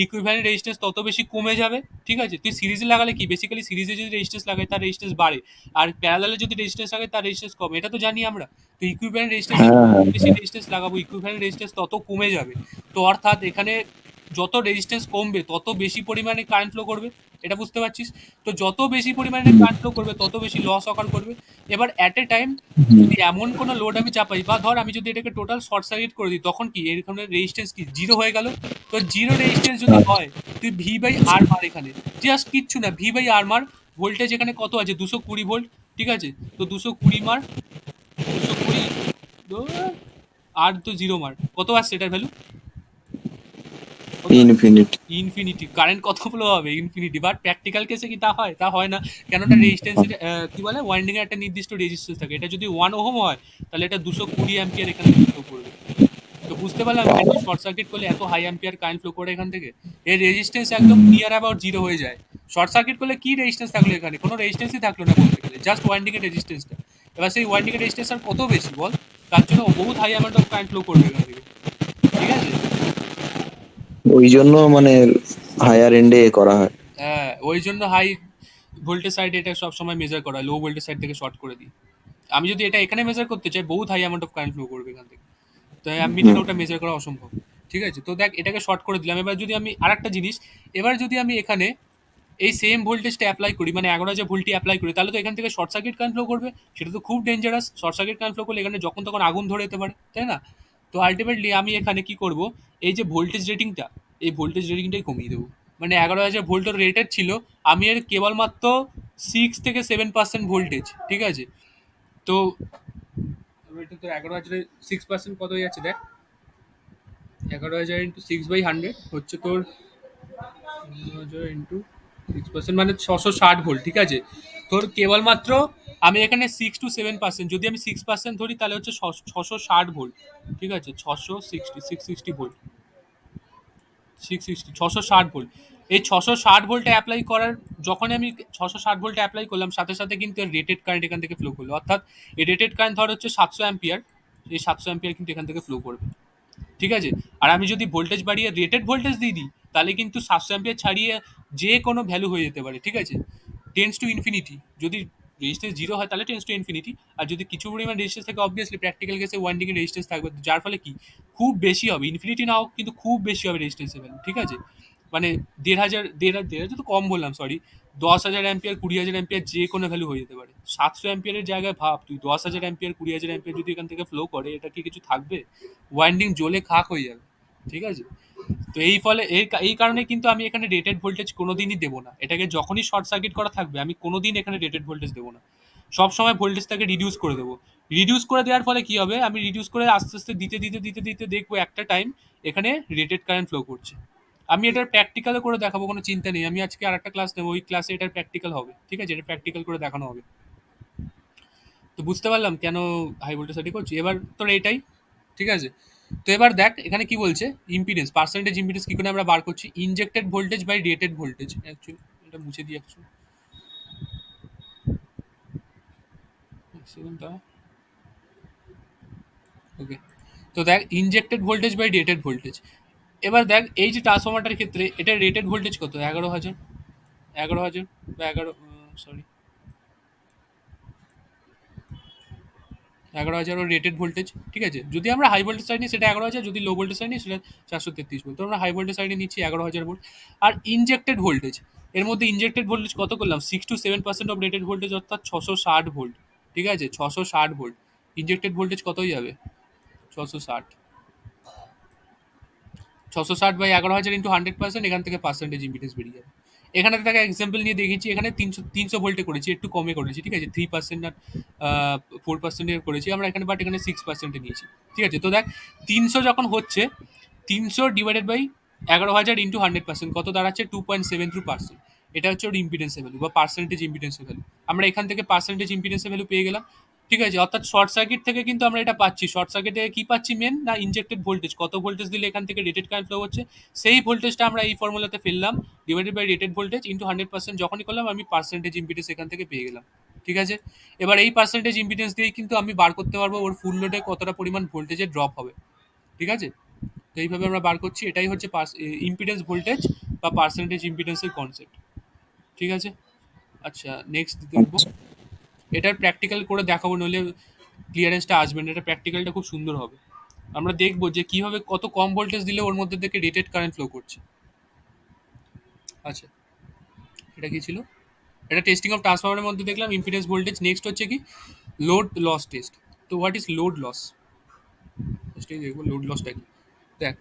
ইকুইভ্যালেন্ট রেজিস্ট্যান্স তত বেশি কমে যাবে। ঠিক আছে? তুই সিরিজে লাগালে কি, বেসিক্যালি সিরিজে যদি রেজিস্ট্যান্স লাগাই তার রেজিস্ট্যান্স বাড়ে, আর প্যারালালে যদি রেজিস্ট্যান্স লাগাই তার রেজিস্ট্যান্স কমে। এটা তো জানি আমরা। তো ইকুইভ্যালেন্ট রেজিস্ট্যান্সে হ্যাঁ, যত হ্যাঁ, বেশি হ্যাঁ। রেজিস্ট্যান্স লাগাবো, ইকুইভ্যালেন্ট রেজিস্ট্যান্স তত কমে যাবে। তো অর্থাৎ এখানে যত রেজিস্ট্যান্স কমবে তত বেশি পরিমাণে কারেন্ট ফ্লো করবে। এটা বুঝতে পারছিস? তো যত বেশি পরিমাণে হুম, কারেন্ট ফ্লো করবে তত বেশি লস অকার করবে। এবার অ্যাট এ টাইম হুম। যদি এমন কোনো লোড আমি চাপাই, বা ধর আমি যদি এটাকে টোটাল শর্ট সার্কিট করে দিই, তখন কি এখানে রেজিস্ট্যান্স কি জিরো হয়ে গেল? তো জিরো রেজিস্ট্যান্স যদি আচ্ছা। হয়, তুই ভি বাই আর মার এখানে, জাস্ট কিচ্ছু না, ভি বাই আর মার। ভোল্টেজ এখানে কত আছে? 220 ভোল্ট। ঠিক আছে? তো 220 মার, 220, আর তো জিরো মার, কত আসছে এটার ভ্যালু? কত আসছে? ইনফিনিটি। ইনফিনিটি। কারেন্ট কত ফ্লো হবে? ইনফিনিটি। বাট প্র্যাকটিক্যাল কেসে কি তা হয়? তা হয় না। কেননা রেজিস্ট্যান্সের কি বলে, ওয়াইন্ডিং এর একটা নির্দিষ্ট রেজিস্ট্যান্স থাকে। এটা যদি 1 ওহম হয়, তাহলে এটা 220 অ্যাম্পিয়ার এখান থেকে ফ্লো করবে। তো বুঝতে পারলাম কেন শর্ট সার্কিট করলে এত হাই অ্যাম্পিয়ার কারেন্ট ফ্লো করে এখান থেকে। এর রেজিস্ট্যান্স একদম নিয়ার অ্যাবাউট জিরো হয়ে যায়। শর্ট সার্কিট করলে কি রেজিস্ট্যান্স থাকলো এখানে? কোনো রেজিস্ট্যান্সই থাকলো না বলতে গেলে, জাস্ট ওয়াইন্ডিং এর রেজিস্ট্যান্সটা। এবার সেই ওয়াইন্ডিং এর রেজিস্ট্যান্স আর কত বেশি বল? তার জন্য বহুত high amount of current flow করবে এখান থেকে। ঠিক আছে? ওই জন্য মানে হায়ার এন্ডে করা হয়। হ্যাঁ, ওই জন্য হাই ভোল্টেজ সাইড এটা সবসময় মেজার করা, লো ভোল্টেজ সাইড থেকে শর্ট করে দিই। আমি যদি এটা এখানে মেজার করতে চাই, বহুত high amount of current flow করবে এখান থেকে। তো অ্যামমিটারে হুম। ওটা মেজার করা অসম্ভব। ঠিক আছে? তো দেখ, এটাকে শর্ট করে দিলাম। এবার যদি আমি আরেকটা জিনিস, এবার যদি আমি এখানে এই সেম ভোল্টেজটা অ্যাপ্লাই করি, মানে 11,000 ভোল্টই অ্যাপ্লাই করি, তাহলে তো এখান থেকে শর্ট সার্কিট কারেন্ট ফ্লো করবে। সেটা তো খুব dangerous. Short circuit current flow করলে এখানে যখন তখন আগুন ধরে যেতে পারে, তাই না? তো আলটিমেটলি আমি এখানে কি করব? এই যে ভোল্টেজ রেটিংটা, এই ভোল্টেজ রেটিংটাই কমিয়ে দেবো। মানে 11,000 ভোল্টের রেটেড ছিল, আমি এর কেবলমাত্র 6 থেকে 7% ভোল্টেজ। ঠিক আছে? তো এটা তো 11,000 6% কত হয়ে যাচ্ছে দেখ। 11,000 ইন্টু 6/100 হচ্ছে তোর 11,000 ইন্টু 6% মানে 660 ভোল্ট। ঠিক আছে? তোর কেবলমাত্র আমি এখানে 6 to 7%, যদি আমি 6% ধরি তাহলে হচ্ছে 660 ভোল্ট। ঠিক আছে? 660 ভোল্ট, 660 এই 660 ভোল্টে অ্যাপ্লাই করার, যখন আমি 660 ভোল্টে অ্যাপ্লাই করলাম, সাথে সাথে কিন্তু রেটেড কারেন্ট এখান থেকে ফ্লো করলো। অর্থাৎ এই রেটেড কারেন্ট ধর হচ্ছে 700 অ্যাম্পিয়ার। এই 700 অ্যাম্পিয়ার কিন্তু এখান থেকে ফ্লো করবে। ঠিক আছে? আর আমি যদি ভোল্টেজ বাড়িয়ে রেটেড ভোল্টেজ দিয়ে দিই, তাহলে কিন্তু 700 অ্যাম্পিয়ার ছাড়িয়ে যে কোনো ভ্যালু হয়ে যেতে পারে। ঠিক আছে? Tends to infinity. যদি রেজিস্ট্যান্স জিরো হয় তাহলে টেন্স টু ইনফিনিটি। আর যদি কিছু পরিমাণ রেজিস্ট্যান্স থাকে, অবভিয়াসলি প্র্যাকটিক্যাল কেসে ওয়াইন্ডিং এর রেজিস্ট্যান্স থাকবে, যার ফলে কি খুব বেশি হবে, ইনফিনিটি না হোক কিন্তু খুব বেশি হবে রেজিস্ট্যান্সের ভ্যালু। ঠিক আছে? মানে 1,500, 1,500 তো কম বললাম, সরি, 10,000 অ্যাম্পিয়ার, 20,000 অ্যাম্পিয়ার, যে কোনো ভ্যালু হয়ে যেতে পারে। 700 অ্যাম্পিয়ারের জায়গায় ভাব তুই 10,000 অ্যাম্পিয়ার, 20,000 অ্যাম্পিয়ার যদি এখান থেকে ফ্লো করে, এটা কি কিছু থাকবে? ওয়াইন্ডিং জ্বলে খাক হয়ে যাবে। ঠিক আছে? তো এই ফলে এই কারণে কিন্তু আমি এখানে রেটেড ভোল্টেজ কোনোদিনই দেবো না। এটাকে যখনই শর্ট সার্কিট করা থাকবে, আমি কোনোদিন এখানে রেটেড ভোল্টেজ দেবো না। সব সময় ভোল্টেজটাকে রিডিউস করে দেবো। রিডিউস করে দেওয়ার ফলে কি হবে? আমি রিডিউস করে আস্তে আস্তে দিতে দিতে দিতে দিতে দেখবো একটা টাইম এখানে রেটেড কারেন্ট ফ্লো করছে। আমি এটার প্র্যাকটিক্যালও করে দেখাবো, কোনো চিন্তা নেই। আমি আজকে আরেকটা ক্লাস নেবো, ওই ক্লাসে এটার প্র্যাকটিক্যাল হবে। ঠিক আছে? এটা প্র্যাকটিক্যাল করে দেখানো হবে। তো বুঝতে পারলাম কেন হাই ভোল্টেজ সাইডে করছি। এবার তোর এটাই ঠিক আছে। তো এবার দেখ এখানে কি বলছে, ইম্পিডেন্স পার্সেন্টেজ ইম্পিডেন্স কি করে আমরা বার করছি, injected voltage by rated voltage. Actually এটা মুছে দিই অ্যাকচুয়ালি, এক সেকেন্ড দাঁড়া। ওকে, তো দেখ injected voltage by rated voltage. এবার দেখ এই যে ট্রান্সফরমারটার ক্ষেত্রে এটা রেটেড ভোল্টেজ কত, 11,000, 11,000 বা 11, সরি 11,000 ওর রেটেড ভোল্টেজ। ঠিক আছে, যদি আমরা হাই ভোল্টেজ সাইড নিই সেটা 11,000, যদি লো ভোল্টেজ সাইড নিই সেটা 433 ভোল্ট। তো আমরা হাই ভোল্টেজ সাইডে নিচ্ছি 11,000 ভোল্ট। আর ইনজেক্টেড ভোল্টেজ, এর মধ্যে ইনজেক্টেড ভোল্টেজ কত করলাম, 6 to 7% অফ রেটেড ভোল্টেজ, অর্থাৎ 660 ভোল্ট। ঠিক আছে, 660 ভোল্ট ইনজেক্টেড ভোল্টেজ কত হয়ে যাবে, 660, 660/11,000 ইন্টু 100%, এখান থেকে পার্সেন্টেজ ইম্পিডেন্স বেরিয়ে যাবে। এখানে তাকে এক্সাম্পল নিয়ে দেখেছি, এখানে 300 ভোল্টে করেছি, একটু কমে করেছি। ঠিক আছে, 3% আর 4% করেছি আমরা এখানে, বাট এখানে 6% নিয়েছি। ঠিক আছে, তো দেখ 300 যখন হচ্ছে, 300 ডিভাইডেড বাই 11,000 ইন্টু 100% কত দাঁড়াচ্ছে, 2.73%। এটা হচ্ছে ওর ইম্পিডেন্সের ভ্যালু বা পার্সেন্টেজ ইম্পিডেন্সের ভ্যালু। আমরা এখান থেকে পার্সেন্টেজ ইম্পিডেন্সের ভ্যালু পেয়ে গেলাম। ঠিক আছে, অর্থাৎ শর্ট সার্কিট থেকে কিন্তু আমরা এটা পাচ্ছি। শর্ট সার্কিটে কি পাচ্ছি মেন না, ইনজেক্টেড ভোল্টেজ, কত ভোল্টেজ দিলে এখান থেকে রেটেড কারেন্ট ফ্লো হচ্ছে, সেই ভোল্টেজটা আমরা এই ফর্মুলাতে ফেললাম, divided by rated voltage into 100%। যখনই করলাম আমি পার্সেন্টেজ ইম্পিডেন্স এখান থেকে পেয়ে গেলাম। ঠিক আছে, এবার এই পার্সেন্টেজ ইম্পিডেন্স দিয়েই কিন্তু আমি বার করতে পারবো ওর ফুল লোডে কতটা পরিমাণ ভোল্টেজের ড্রপ হবে। ঠিক আছে, তো এইভাবে আমরা বার করছি, এটাই হচ্ছে ইম্পিডেন্স ভোল্টেজ বা পার্সেন্টেজ ইম্পিডেন্সের কনসেপ্ট। ঠিক আছে, আচ্ছা নেক্সট দেখবো, আচ্ছা। এটার প্র্যাকটিক্যাল করে দেখাবো, নইলে ক্লিয়ারেন্সটা আসবে না। এটা প্র্যাকটিক্যালটা খুব সুন্দর হবে। আমরা দেখবো যে কিভাবে কত কম ভোল্টেজ দিলে ওর মধ্যে থেকে রেটেড কারেন্ট ফ্লো করছে। আচ্ছা, এটা কি ছিল, এটা টেস্টিং অফ ট্রান্সফরমারের মধ্যে দেখলাম ইম্পিডেন্স ভোল্টেজ। নেক্সট হচ্ছে কি, লোড লস টেস্ট। তো হোয়াট ইজ লোড লস, ফার্স্টেই দেখবো লোড লসটা কি। দেখ,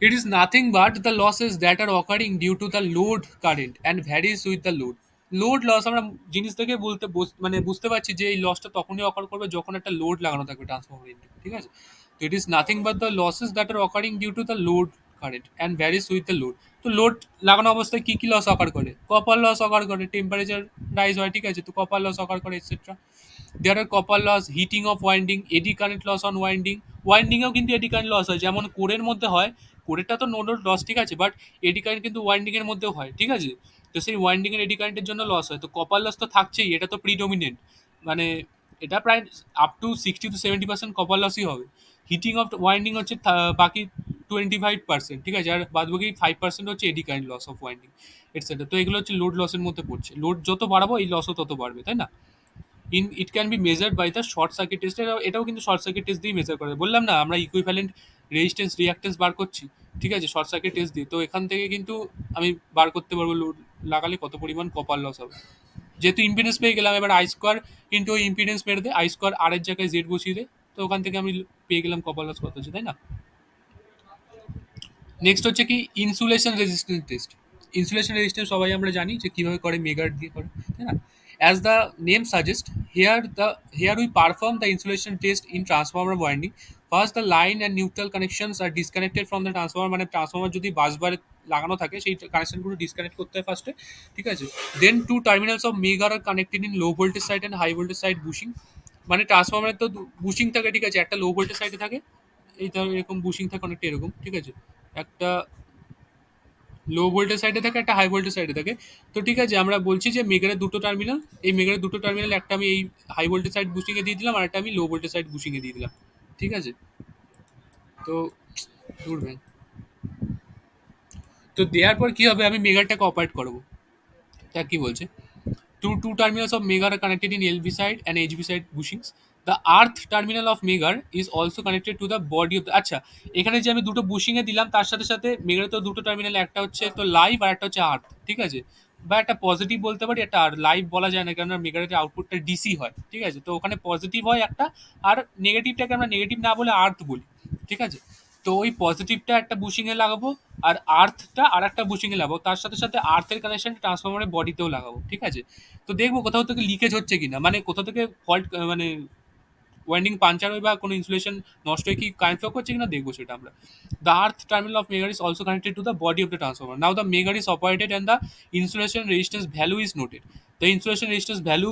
it is nothing but the losses that are occurring due to the load current and varies with the load. Load loss আমরা জিনিস থেকে বলতে মানে বুঝতে পারছি যে এই লসটা তখনই অকার করবে যখন একটা লোড লাগানো থাকবে ট্রান্সফরমারে। ঠিক আছে, তো it is nothing but the losses that are occurring due to the load current and varies with the load. তো লোড লাগানো অবস্থায় কি কি লস অকার করে, কপার লস অকার করে, টেম্পারেচার রাইজ হয়। ঠিক আছে, তো কপার লস অকার করে এটসেট্রা। There are copper loss, heating of winding, eddy current loss on winding. ওয়াইন্ডিংয়েও কিন্তু এডি কারেন্ট লস হয়, যেমন কোরের মধ্যে হয়। কোরেরটা তো নোড লস, ঠিক আছে, বাট এডি কারেন্ট কিন্তু ওয়াইন্ডিং এর মধ্যেও হয়। ঠিক আছে, তো সেই ওয়াইন্ডিং এর এডি কারেন্টের জন্য লস হয়। তো কপার লস তো থাকছেই, এটা তো প্রিডোমিনেন্ট, মানে এটা প্রায় আপ টু 60 to 70% কপার লসই হবে। হিটিং অফ ওয়াইন্ডিং হচ্ছে বাকি 25%। ঠিক আছে, আর বাদ বাকি 5% হচ্ছে eddy current loss of winding et cetera. তো এগুলো হচ্ছে লোড লসের মধ্যে পড়ছে। লোড যত বাড়াবো এই লসও তত বাড়বে, তাই না। It can be measured by the short circuit test. এটাও কিন্তু শর্ট সার্কিট টেস্ট দিয়ে মেজার করে, বললাম না আমরা ইকুইভ্যালেন্ট রেজিস্ট্যান্স রিঅ্যাক্ট্যান্স বার করছি। ঠিক আছে, শর্ট সার্কিট টেস্ট দিয়ে, তো এখান থেকে কিন্তু আমি বার করতে পারবো লোড লাগালে কত পরিমাণ কপার লস হবে। যেহেতু ইম্পিডেন্স পেয়ে গেলাম, এবার আই স্কোয়ার ইন্টু ওই ইম্পিডেন্স মেরে দে, আই স্কোয়ার আর এর জায়গায় জেড বসিয়ে দে, তো ওখান থেকে আমি পেয়ে গেলাম কপার লস কত হচ্ছে, তাই না। নেক্সট হচ্ছে কি, insulation resistance test. Insulation resistance সবাই আমরা জানি যে কিভাবে করে, মেগার দিয়ে করে, তাই না। As the name suggest, here we perform the insulation test in transformer winding. First the line and neutral connections are disconnected from the transformer, মানে ট্রান্সফর্মার যদি বাসবারে লাগানো থাকে সেই কানেকশনগুলো ডিসকানেক্ট করতে হয় ফার্স্টে। ঠিক আছে, then two terminals of megger are connected in low voltage side and high voltage side bushing. মানে ট্রান্সফর্মারের তো বুশিং থাকে, ঠিক আছে, একটা লো ভোল্টেজ সাইডে থাকে, এই ধর এরকম বুশিং থাকে অনেকটা এরকম। ঠিক আছে, একটা লো ভোল্টেজ সাইডে থাকে, একটা হাই ভোল্টেজ সাইডে থাকে। তো ঠিক আছে, আমরা বলছি যে মেগারের দুটো টার্মিনাল, এই মেগারের দুটো টার্মিনাল একটা আমি এই হাই ভোল্টেজ সাইড বুশিংয়ে দিয়ে দিলাম, আর একটা আমি লো ভোল্টেজ সাইড বুশিংয়ে দিয়ে দিলাম। ঠিক আছে, তো দূর ভাই, তো দেওয়ার পর কি হবে, আমি মেগারটাকে অপারেট করবো। তা কি বলছে, two terminals of Megar are connected in LV side and HV side bushings. The earth terminal of Megar is also connected to the body of the, আচ্ছা এখানে যে আমি দুটো বুশিং এ দিলাম তার সাথে সাথে মেগারে তো দুটো টার্মিনাল, একটা হচ্ছে তো লাইভ আর একটা হচ্ছে আর্থ। ঠিক আছে, বা একটা পজিটিভ বলতে পারি, একটা আর লাইভ বলা যায় না, কারণ মেগারের আউটপুটটা ডিসি হয়। ঠিক আছে, তো ওখানে পজিটিভ হয় একটা, আর নেগেটিভটাকে আমরা নেগেটিভ না বলে আর্থ বলি। ঠিক আছে, তো ওই পজিটিভটা একটা বুশিং এ লাগাবো, আর আর্থটা আর একটা বুশিং এ লাগাবো, তার সাথে সাথে আর্থের কানেকশন ট্রান্সফরমারের বডিতেও লাগাবো। ঠিক আছে, তো দেখবো কোথাও থেকে লিকেজ হচ্ছে কিনা, মানে কোথাও থেকে ফল্ট, মানে ওয়াইন্ডিং পাঞ্চার হয়ে বা কোনো ইনসুলেশন নষ্ট হয়ে কি কারেন্ট ফ্লো করছে কিনা দেখবো সেটা আমরা। The earth terminal of megger is also connected to the body of the transformer. Now the megger is operated and the insulation resistance value is noted. The insulation resistance value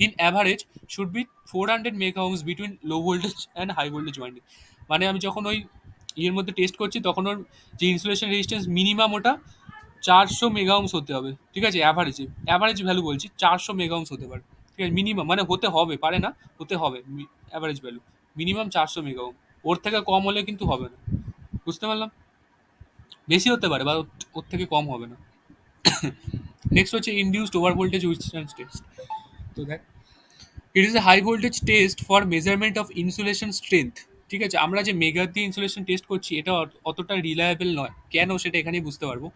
in average should be 400 mega ohms between low voltage and high voltage winding. মানে আমি যখন ওই ইয়ের মধ্যে test করছি তখন ওর যে insulation resistance minimum ওটা 400 মেগা ohms হতে হবে, ঠিক আছে? অ্যাভারেজে, অ্যাভারেজ ভ্যালু বলছি, 400 মেগা ohms হতে পারে, ঠিক আছে? মিনিমাম মানে হতে হবে, পারে না, হতে হবে। Average value minimum 400 mega ohm, ওর থেকে কম হলে কিন্তু হবে না, বুঝতে পারলাম? বেশি হতে পারে বা ওর ওর থেকে কম হবে না। নেক্সট হচ্ছে induced over voltage withstand test. তো দেখ, it is a high voltage test for measurement of insulation strength. ঠিক আছে, আমরা যে মেগার দিয়ে ইনসুলেশন টেস্ট করছি এটা অতটা রিলায়েবল নয়, কেন সেটা এখানেই বুঝতে পারবো।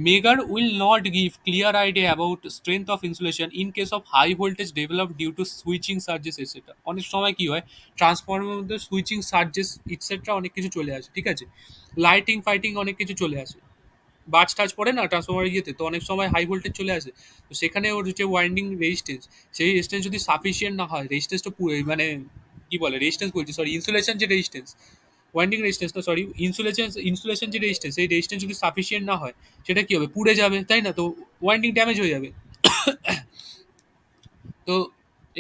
Megger will not give clear idea about strength of insulation in case of high voltage develop due to switching surges etcetera. অনেক সময় কি হয়, ট্রান্সফরমারের মধ্যে সুইচিং সার্জেস ইটসেট্রা অনেক কিছু চলে আসে, ঠিক আছে? লাইটিং ফাইটিং অনেক কিছু চলে আসে, বাজ টাচ পড়ে না ট্রান্সফরমার ইয়েতে, তো অনেক সময় হাই ভোল্টেজ চলে আসে। তো সেখানে ওর যে ওয়াইন্ডিং রেজিস্ট্যান্স, সেই রেজিস্ট্যান্স যদি সাফিসিয়েন্ট না হয়, রেজিস্ট্যান্সটা মানে কি বলে, রেজিস্ট্যান্স বলছি সরি, ইনসুলেশন যে রেজিস্ট্যান্স, ওয়াইন্ডিং রেজিস্ট্যান্স না সরি, ইনসুলেশন যে রেজিস্ট্যান্স, সেই রেজিস্ট্যান্স যদি সাফিসিয়েন্ট না হয়, সেটা কি হবে, পুড়ে যাবে, তাই না? তো ওয়াইন্ডিং ড্যামেজ হয়ে যাবে। তো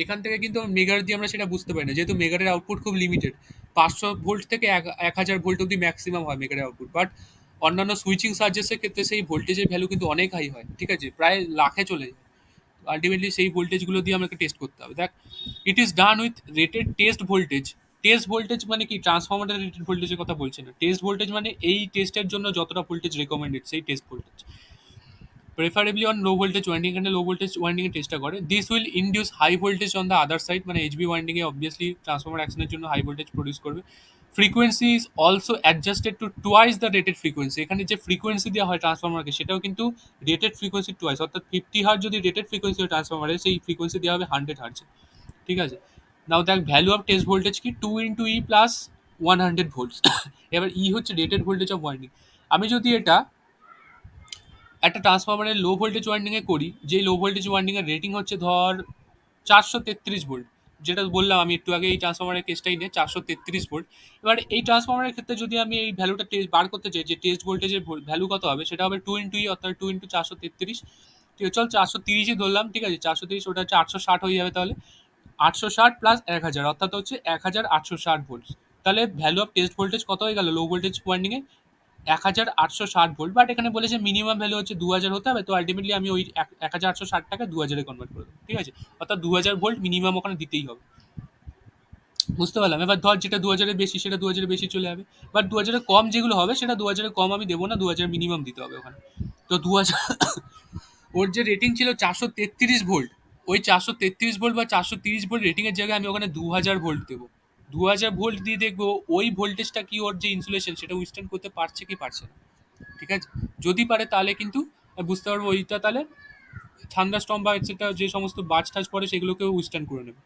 এখান থেকে কিন্তু মেগার দিয়ে আমরা সেটা বুঝতে পারি না, যেহেতু মেগারের আউটপুট খুব লিমিটেড, 500 ভোল্ট থেকে 1000 ভোল্ট অব্দি ম্যাক্সিমাম হয় মেগারের আউটপুট। বাট অন্যান্য সুইচিং সার্জেসের ক্ষেত্রে সেই ভোল্টেজের ভ্যালু কিন্তু অনেক হাই হয়, ঠিক আছে, প্রায় লাখে চলে যায়। আলটিমেটলি সেই ভোল্টেজগুলো দিয়ে আমাকে টেস্ট করতে হবে। দেখ, it is done with rated test voltage. Test voltage মানে কি, ট্রান্সফরমারের রেটেড ভোল্টেজের কথা বলছি না, টেস্ট ভোল্টেজ মানে এই টেস্টের জন্য যতটা ভোল্টেজ রেকমেন্ডেড সেই test voltage, preferably on low voltage winding. এখানে লো ভোল্টেজ ওয়াইন্ডিং এর চেষ্টা করে। This will induce high voltage on the other side, মানে এইচবি ওয়াইন্ডিং এ অবভিয়াসলি ট্রান্সফরমার অ্যাকশনের জন্য হাই ভোল্টেজ প্রডিউস করবে। Frequency is also adjusted to twice the rated frequency. এখানে যে ফ্রিকোয়েন্সি দেওয়া হয় ট্রান্সফরমারকে, সেটাও কিন্তু রেটেড ফ্রিকোয়েন্সি টুয়াইস, অর্থাৎ 50 হার্জ যদি রেটেড ফ্রিকোয়েন্সি হয় ট্রান্সফরমারে, সেই ফ্রিকোয়েন্সি দেওয়া হবে 100 হার্জে, ঠিক আছে? নাও দেখ, ভ্যালু অফ টেস্ট ভোল্টেজ কি, 2 × E প্লাস 100 ভোল্টস। এবার ই হচ্ছে রেটেড ভোল্টেজ অফ ওয়াইন্ডিং। আমি যদি এটা একটা ট্রান্সফরমারের লো ভোল্টেজ ওয়াইন্ডিংয়ে করি, যেই লো ভোল্টেজ ওয়াইন্ডিংয়ের রেটিং হচ্ছে ধর 433 ভোল্ট, যেটা বললাম আমি একটু আগে এই ট্রান্সফরমারের কেসটাই নিয়ে, 433 ভোল্ট। এবার এই ট্রান্সফরমারের ক্ষেত্রে যদি আমি এই ভ্যালুটা টেস্ট বার করতে চাই, যে টেস্ট ভোল্টেজের ভ্যালু কত হবে, সেটা হবে 2 × E, অর্থাৎ 2 × 433। ঠিক আছে, চল 430ই ধরলাম, ঠিক আছে, 430, ওটা হচ্ছে 860 হয়ে যাবে তাহলে। 860 প্লাস 1000 অর্থাৎ হচ্ছে 1860 ভোল্ট। তাহলে ভ্যালু অফ টেস্ট ভোল্টেজ কত হয়ে গেল লো ভোল্টেজ ওয়াইন্ডিংয়ে, 1860 ভোল্ট। বাট এখানে বলেছে মিনিমাম ভ্যালু হচ্ছে 2000 হতে হবে, তো আলটিমেটলি আমি ওই 1860টাকে 2000-এ কনভার্ট করে দেবো, ঠিক আছে? অর্থাৎ 2000 ভোল্ট মিনিমাম ওখানে দিতেই হবে, বুঝতে পারলাম? এবার ধর যেটা 2000-এর বেশি, সেটা 2000-এর বেশি চলে যাবে। বাট 2000-এর কম যেগুলো হবে, সেটা 2000-এর কম আমি দেবো না, 2000 মিনিমাম দিতে হবে ওখানে। তো 2000, ওর যে রেটিং ছিল 433 ভোল্ট, ওই 433 ভোল্ট বা 430 ভোল্ট রেটিংয়ের জায়গায় আমি ওখানে 2000 ভোল্ট দেবো। 2000 ভোল্ট দিয়ে দেখবো ওই ভোল্টেজটা কি, ওর যে ইনসুলেশন সেটা উইথস্ট্যান্ড করতে পারছে কি পারছে না, ঠিক আছে? যদি পারে তাহলে কিন্তু বুঝতে পারবো ওইটা তাহলে থান্ডারস্টর্ম বা এটসেট্রা যে সমস্ত বাজ টাজ পড়ে সেগুলোকেও উইথস্ট্যান্ড করে নেবে,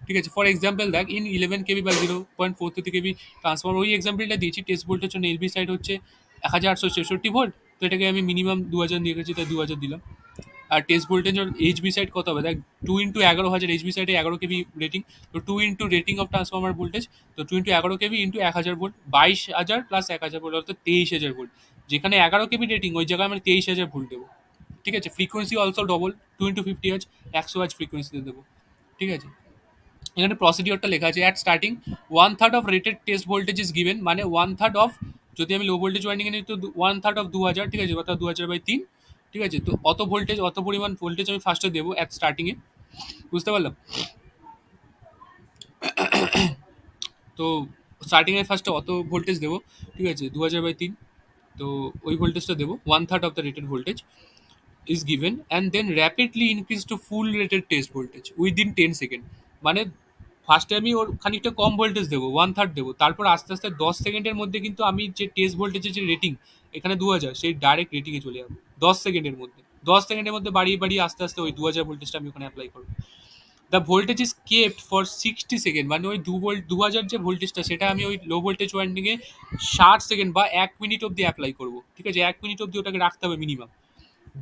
ঠিক আছে? ফর এক্সাম্পল দেখ, ইন 11 kV বা 0.43 kV ট্রান্সফর্মার, ওই এক্সাম্পলটা দিয়েছি, টেস্ট ভোল্টেজ জন্য এলবি সাইড হচ্ছে 1866 ভোল্ট, তো এটাকে আমি মিনিমাম 2000 নিয়ে গেছি, তাই 2000 দিলাম। আর টেস্ট ভোল্টেজ এইচবি সাইড কত হবে দেখ, 2 × 11,000, এইচবি সাইডে 11 kV রেটিং, তো 2 × রেটিং অফ ট্রান্সফর্মার ভোল্টেজ, তো 2 × 11 kV into 1000 volt, 22,000 plus 1000 volt, অর্থাৎ 23,000 ভোল্ট। যেখানে 11 kV রেটিং, ওই জায়গায় আমি 23,000 ভোল্ট দেবো, ঠিক আছে? Frequency also double, 2 × 50 hertz, 100 hertz ফ্রিকোয়েন্সিতে দেবো, ঠিক আছে? এখানে প্রসিডিওরটা লেখা আছে, at starting 1/3 of rated test voltage is given, মানে 1/3 অফ, যদি আমি লো ভোল্টেজ ওয়াইন্ডিং এ নিই তো 1/3 অফ 2000, ঠিক আছে, অর্থাৎ 2000/3, ঠিক আছে? তো অত ভোল্টেজ, অত পরিমাণ ভোল্টেজ আমি ফার্স্টে দেবো অ্যাট স্টার্টিংয়ে, বুঝতে পারলাম? তো স্টার্টিংয়ে ফার্স্টে অত ভোল্টেজ দেবো, ঠিক আছে, 2000/3, তো ওই ভোল্টেজটা দেবো, 1/3 of the rated voltage is given and then rapidly increase to full rated test voltage within 10 second. মানে ফার্স্টে আমি ওর খানিকটা কম ভোল্টেজ দেবো, 1/3 দেবো, তারপর আস্তে আস্তে 10 সেকেন্ডের মধ্যে কিন্তু আমি যে টেস্ট ভোল্টেজের যে রেটিং এখানে 2000, সেই ডাইরেক্ট রেটিংয়ে চলে যাবো 10 সেকেন্ডের মধ্যে। 10 সেকেন্ডের মধ্যে বাড়িয়ে বাড়িয়ে আস্তে আস্তে ওই 2000 ভোল্টেজটা আমি ওখানে অ্যাপ্লাই করবো। The voltage is kept for 60 second, মানে ওই 2000 যে ভোল্টেজটা, সেটা আমি ওই লো ভোল্টেজ ওয়াইন্ডিংয়ে 60 সেকেন্ড বা 1 মিনিট অব্দি অ্যাপ্লাই করবো, ঠিক আছে? 1 মিনিট অব্দি ওটাকে রাখতে হবে minimum.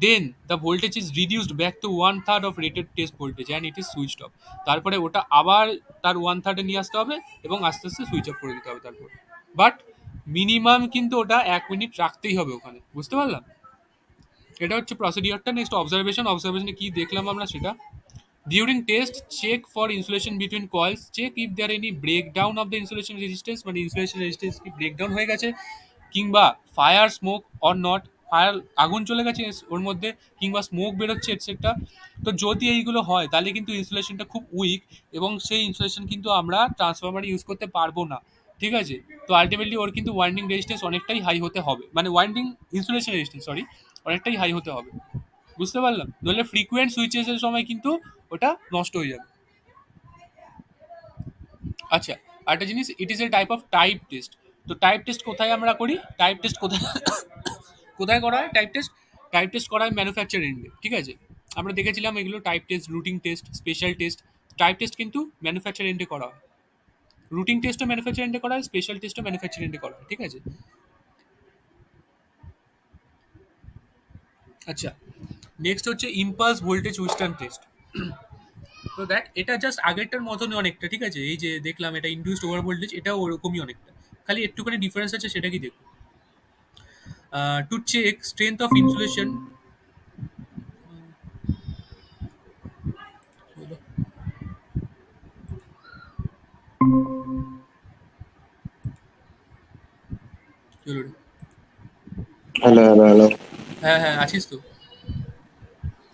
Then the voltage is reduced back to 1/3 of rated test voltage and it is switched off. তারপরে ওটা আবার তার 1/3-এ নিয়ে আসতে হবে এবং আস্তে আস্তে সুইচ অফ করে দিতে হবে তারপর। বাট মিনিমাম কিন্তু ওটা 1 মিনিট রাখতেই হবে ওখানে, বুঝতে পারলাম? এটা হচ্ছে প্রসিডিওরটা। নেক্সট অবজারভেশন, অবজারভেশনে কি দেখলাম আমরা সেটা, During test, check for insulation between coils. Check if there are any breakdown of the insulation resistance. মানে insulation resistance কি breakdown হয়ে গেছে, কিংবা fire smoke or not, fire আগুন চলে গেছে ওর মধ্যে, কিংবা স্মোক বেরোচ্ছে এটসেট্রা। তো যদি এইগুলো হয় তাহলে কিন্তু ইনসুলেশনটা খুব উইক, এবং সেই ইনসুলেশন কিন্তু আমরা ট্রান্সফরমারে ইউজ করতে পারবো না। ঠিক আছে? তো আলটিমেটলি ওর কিন্তু ওয়াইন্ডিং রেজিস্ট্যান্স অনেকটাই হাই হতে হবে, মানে ওয়াইন্ডিং ইনসুলেশন রেজিস্ট্যান্স, সরি, অনেকটাই হাই হতে হবে। বুঝতে পারলাম? নইলে ফ্রিকুয়েন্ট সুইচেসের সময় কিন্তু ওটা নষ্ট হয়ে যাবে। আচ্ছা, আরেকটা জিনিস, ইট is A type of type test. তো টাইপ টেস্ট কোথায় আমরা করি? টাইপ টেস্ট কোথায় কোথায় করা হয় টাইপ টেস্ট? টাইপ টেস্ট করা হয় ম্যানুফ্যাকচার এন্ডে। ঠিক আছে? আমরা দেখেছিলাম এগুলো type test, রুটিং test, special test. Type test কিন্তু ম্যানুফ্যাকচার এন্ডে করা হয়। রুটিং টেস্টও ম্যানুফ্যাকচার এন্ডে করা হয়, স্পেশাল টেস্টও ম্যানুফ্যাকচার এন্ডে করা হয়। ঠিক আছে? আচ্ছা, নেক্সট হচ্ছে ইম্পালস ভোল্টেজ উইথস্ট্যান্ড টেস্ট। তো দেখ, এটা জাস্ট আগেরটার মতনই অনেকটা। ঠিক আছে? এই যে দেখলাম এটা ইনডিউসড ওভার ভোল্টেজ, এটাও ওরকমই অনেকটা, খালি একটুখানি ডিফারেন্স আছে, সেটা কি দেখো। To check strength of insulation, hello hello hello. হ্যাঁ হ্যাঁ, আছিস তো?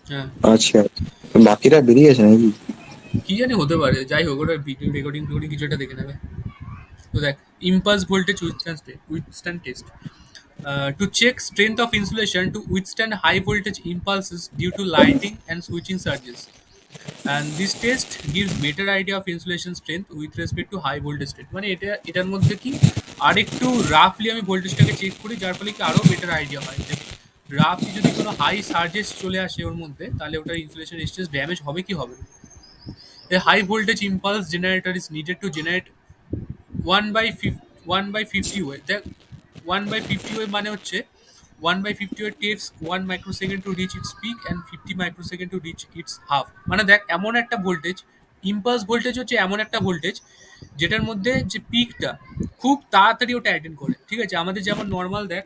হ্যাঁ। আচ্ছা, বাকিরা বেরিয়েছে নাকি? কি জানি, হতে পারে, যাই হোক, ওটা ভিডিও রেকর্ডিং টেকর্ডিং কিছু একটা দেখে নেবে। তো দেখ, impulse voltage withstand test, to check strength of insulation to withstand high voltage impulses due to lighting and switching surges. And this test gives better idea of insulation strength with respect to high voltage state. মানে এটার মধ্যে কি আরেকটু রাফলি আমি ভোল্টেজটাকে check করি, যার ফলে কি আরো বেটার আইডিয়া হয় যে রাফলি যদি কোনো হাই সার্জেস চলে আসে ওর মধ্যে, তাহলে ওটার ইনসুলেশন রেজিস্ট্যান্স ড্যামেজ হবে কি হবে না। A high voltage impulse generator is needed to generate 1/50 wave. দেখ, 1/50 ওয়ে মানে হচ্ছে 1/50 wave takes 1 microsecond to reach its peak and 50 microsecond to reach its half. মানে দেখ, এমন একটা ভোল্টেজ, ইম্পালস ভোল্টেজ হচ্ছে এমন একটা ভোল্টেজ যেটার মধ্যে যে পিকটা খুব তাড়াতাড়ি ওটা অ্যাটেন্ড করে। ঠিক আছে? আমাদের যেমন নর্মাল দেখ,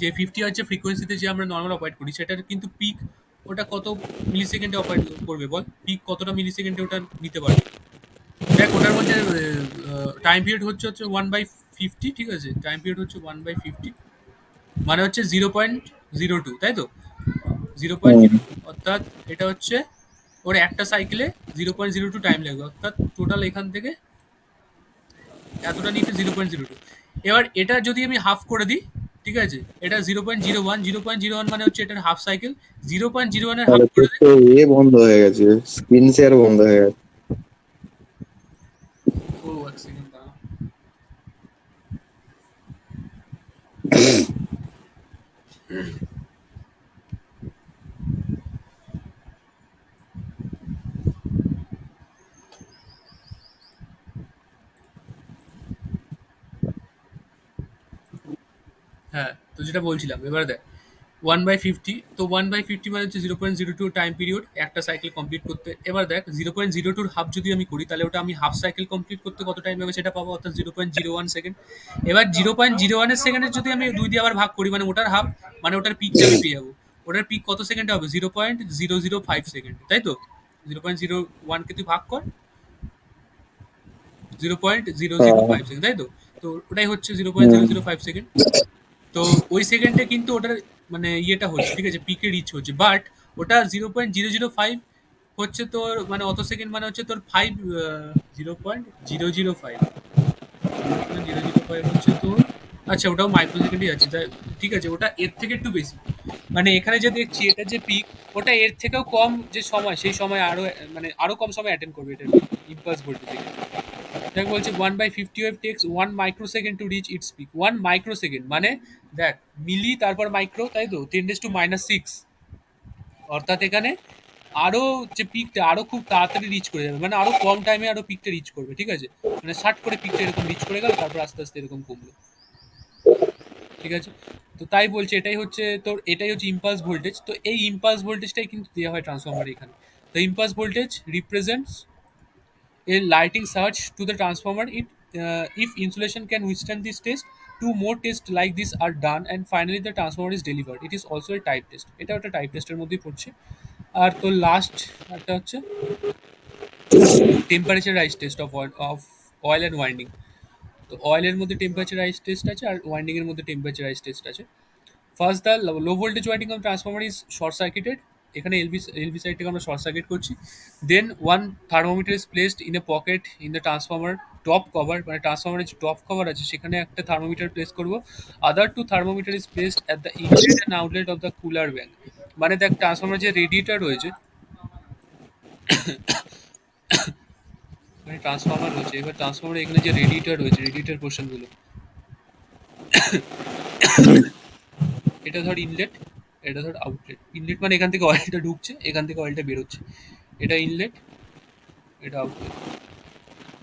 যে 50 হার্টজ যে ফ্রিকোয়েন্সিতে যে আমরা নর্মাল অপারেট করি, সেটার কিন্তু পিক ওটা কত মিলি সেকেন্ডে অপারেট করবে বল? পিক কতটা মিলি সেকেন্ডে ওটা নিতে পারবে? দেখ, ওটার মধ্যে টাইম পিরিয়ড হচ্ছে 1/50। ঠিক আছে? টাইম পিরিয়ড হচ্ছে 1/50, মানে হচ্ছে 0.02, তাই তো? জিরো পয়েন্ট হুম। জিরো টু অর্থাৎ এটা হচ্ছে ওর একটা সাইকেলে 0.02 টাইম লাগবে, অর্থাৎ টোটাল এখান থেকে এতটা নিতে 0.02। এবার এটা যদি আমি হাফ করে দিই, ঠিক আছে, এটা 0.01, 0.01 মানে হচ্ছে এটার হাফ সাইকেল। 0.01-এর হাফ তাহলে তোর করে দিই। তো বন্ধ হয়ে গেছে, স্ক্রিন শেয়ার বন্ধ হয়ে গেছে। ও, এক সেকেন্ড দাঁড়া। হ্যাঁ, তো যেটা বলছিলাম, এবার দেখ, 1/50, তো 1/50 মানে হচ্ছে 0.02 টাইম পিরিয়ড একটা সাইকেল কমপ্লিট করতে। এবার দেখ, 0.02-র হাফ যদি আমি করি, তাহলে ওটা আমি হাফ সাইকেল কমপ্লিট করতে কত টাইম লাগবে সেটা পাবো, অর্থাৎ 0.01 সেকেন্ড। এবার 0.01-এর সেকেন্ডের যদি আমি 2 দিয়ে আবার ভাগ করি, মানে ওটার হাফ, মানে ওটার পিকটা আমি পেয়ে যাবো। ওটার পিক কত সেকেন্ডে হবে? 0.005 সেকেন্ড, তাই তো? 0.01-কে তুই ভাগ কর, জিরো পয়েন্ট জিরো জিরো হ্যাঁ। ফাইভ সেকেন্ড, তাই তো? তো ওটাই হচ্ছে জিরো পয়েন্ট হুম। Zero zero five second. তো ওই সেকেন্ডে কিন্তু ওটার মানে ইয়েটা হচ্ছে, ঠিক আছে, পিকে রিচ হচ্ছে, বাট ওটা 0.005 হচ্ছে তোর, মানে অত সেকেন্ড মানে হচ্ছে তোর 0.005, 0.005 হচ্ছে তোর, আচ্ছা ওটাও মাইক্রো সেকেন্ডই আছে, তাই? ঠিক আছে, ওটা এর থেকে একটু বেশি। মানে এখানে যে দেখছি এটা যে পিক, ওটা এর থেকেও কম যে সময়, সেই সময় আরো মানে আরো কম সময় অ্যাটেন্ড করবে এটার পিক, ইম্পালস ভোল্টেজ থেকে। দেখ, বলছে 1/50 wave takes 1 microsecond to reach its peak. 1 microsecond মানে দেখ, মিলি তারপর মাইক্রো, তাই তো? 10⁻⁻⁶। অর্থাৎ এখানে আরো যে পিকটা আরো খুব তাড়াতাড়ি রিচ করে যাবে, মানে আরো কম টাইমে আরো পিকটা রিচ করবে। ঠিক আছে? মানে ষাট করে পিকটা এরকম রিচ করে গেল, তারপর আস্তে আস্তে এরকম কমলো। ঠিক আছে? তো তাই বলছে এটাই হচ্ছে তোর, এটাই হচ্ছে ইম্পালস ভোল্টেজ। তো এই ইম্পালস ভোল্টেজটাই কিন্তু দেওয়া হয় ট্রান্সফরমারে এখানে। তো impulse voltage represents a lighting surge to the transformer. If insulation can withstand this test, two more tests like this are done, and finally the transformer is delivered. It is also a type test. এটা একটা type টেস্টের মধ্যেই পড়ছে। আর তোর last একটা হচ্ছে temperature rise test of oil and winding. তো অয়েলের মধ্যে টেম্পারেচার রাইজ টেস্ট আছে আর ওয়াইন্ডিং এর মধ্যে টেম্পারেচার রাইজ টেস্ট আছে। First the low voltage winding of transformer is short circuited. এখানে এলভি সাইড থেকে আমরা শর্ট সার্কিট করছি। Then one thermometer is placed in a pocket in the transformer top cover, মানে ট্রান্সফর্মারের যে টপ কভার আছে সেখানে একটা থার্মোমিটার প্লেস করবো। Other two thermometer is placed at the inlet and outlet of the cooler bag. মানে দেখ transformer যে রেডিয়েটার রয়েছে, মানে ট্রান্সফর্মার রয়েছে, এবার ট্রান্সফর্মার এখানে যে রেডিয়েটার রয়েছে, রেডিয়েটার পোর্শনগুলো, এটা ধর ইনলেট, এটা ধর আউটলেট। ইনলেট মানে এখান থেকে অয়েলটা ঢুকছে, এখান থেকে অয়েলটা বেরোচ্ছে। এটা ইনলেট, এটা আউটলেট,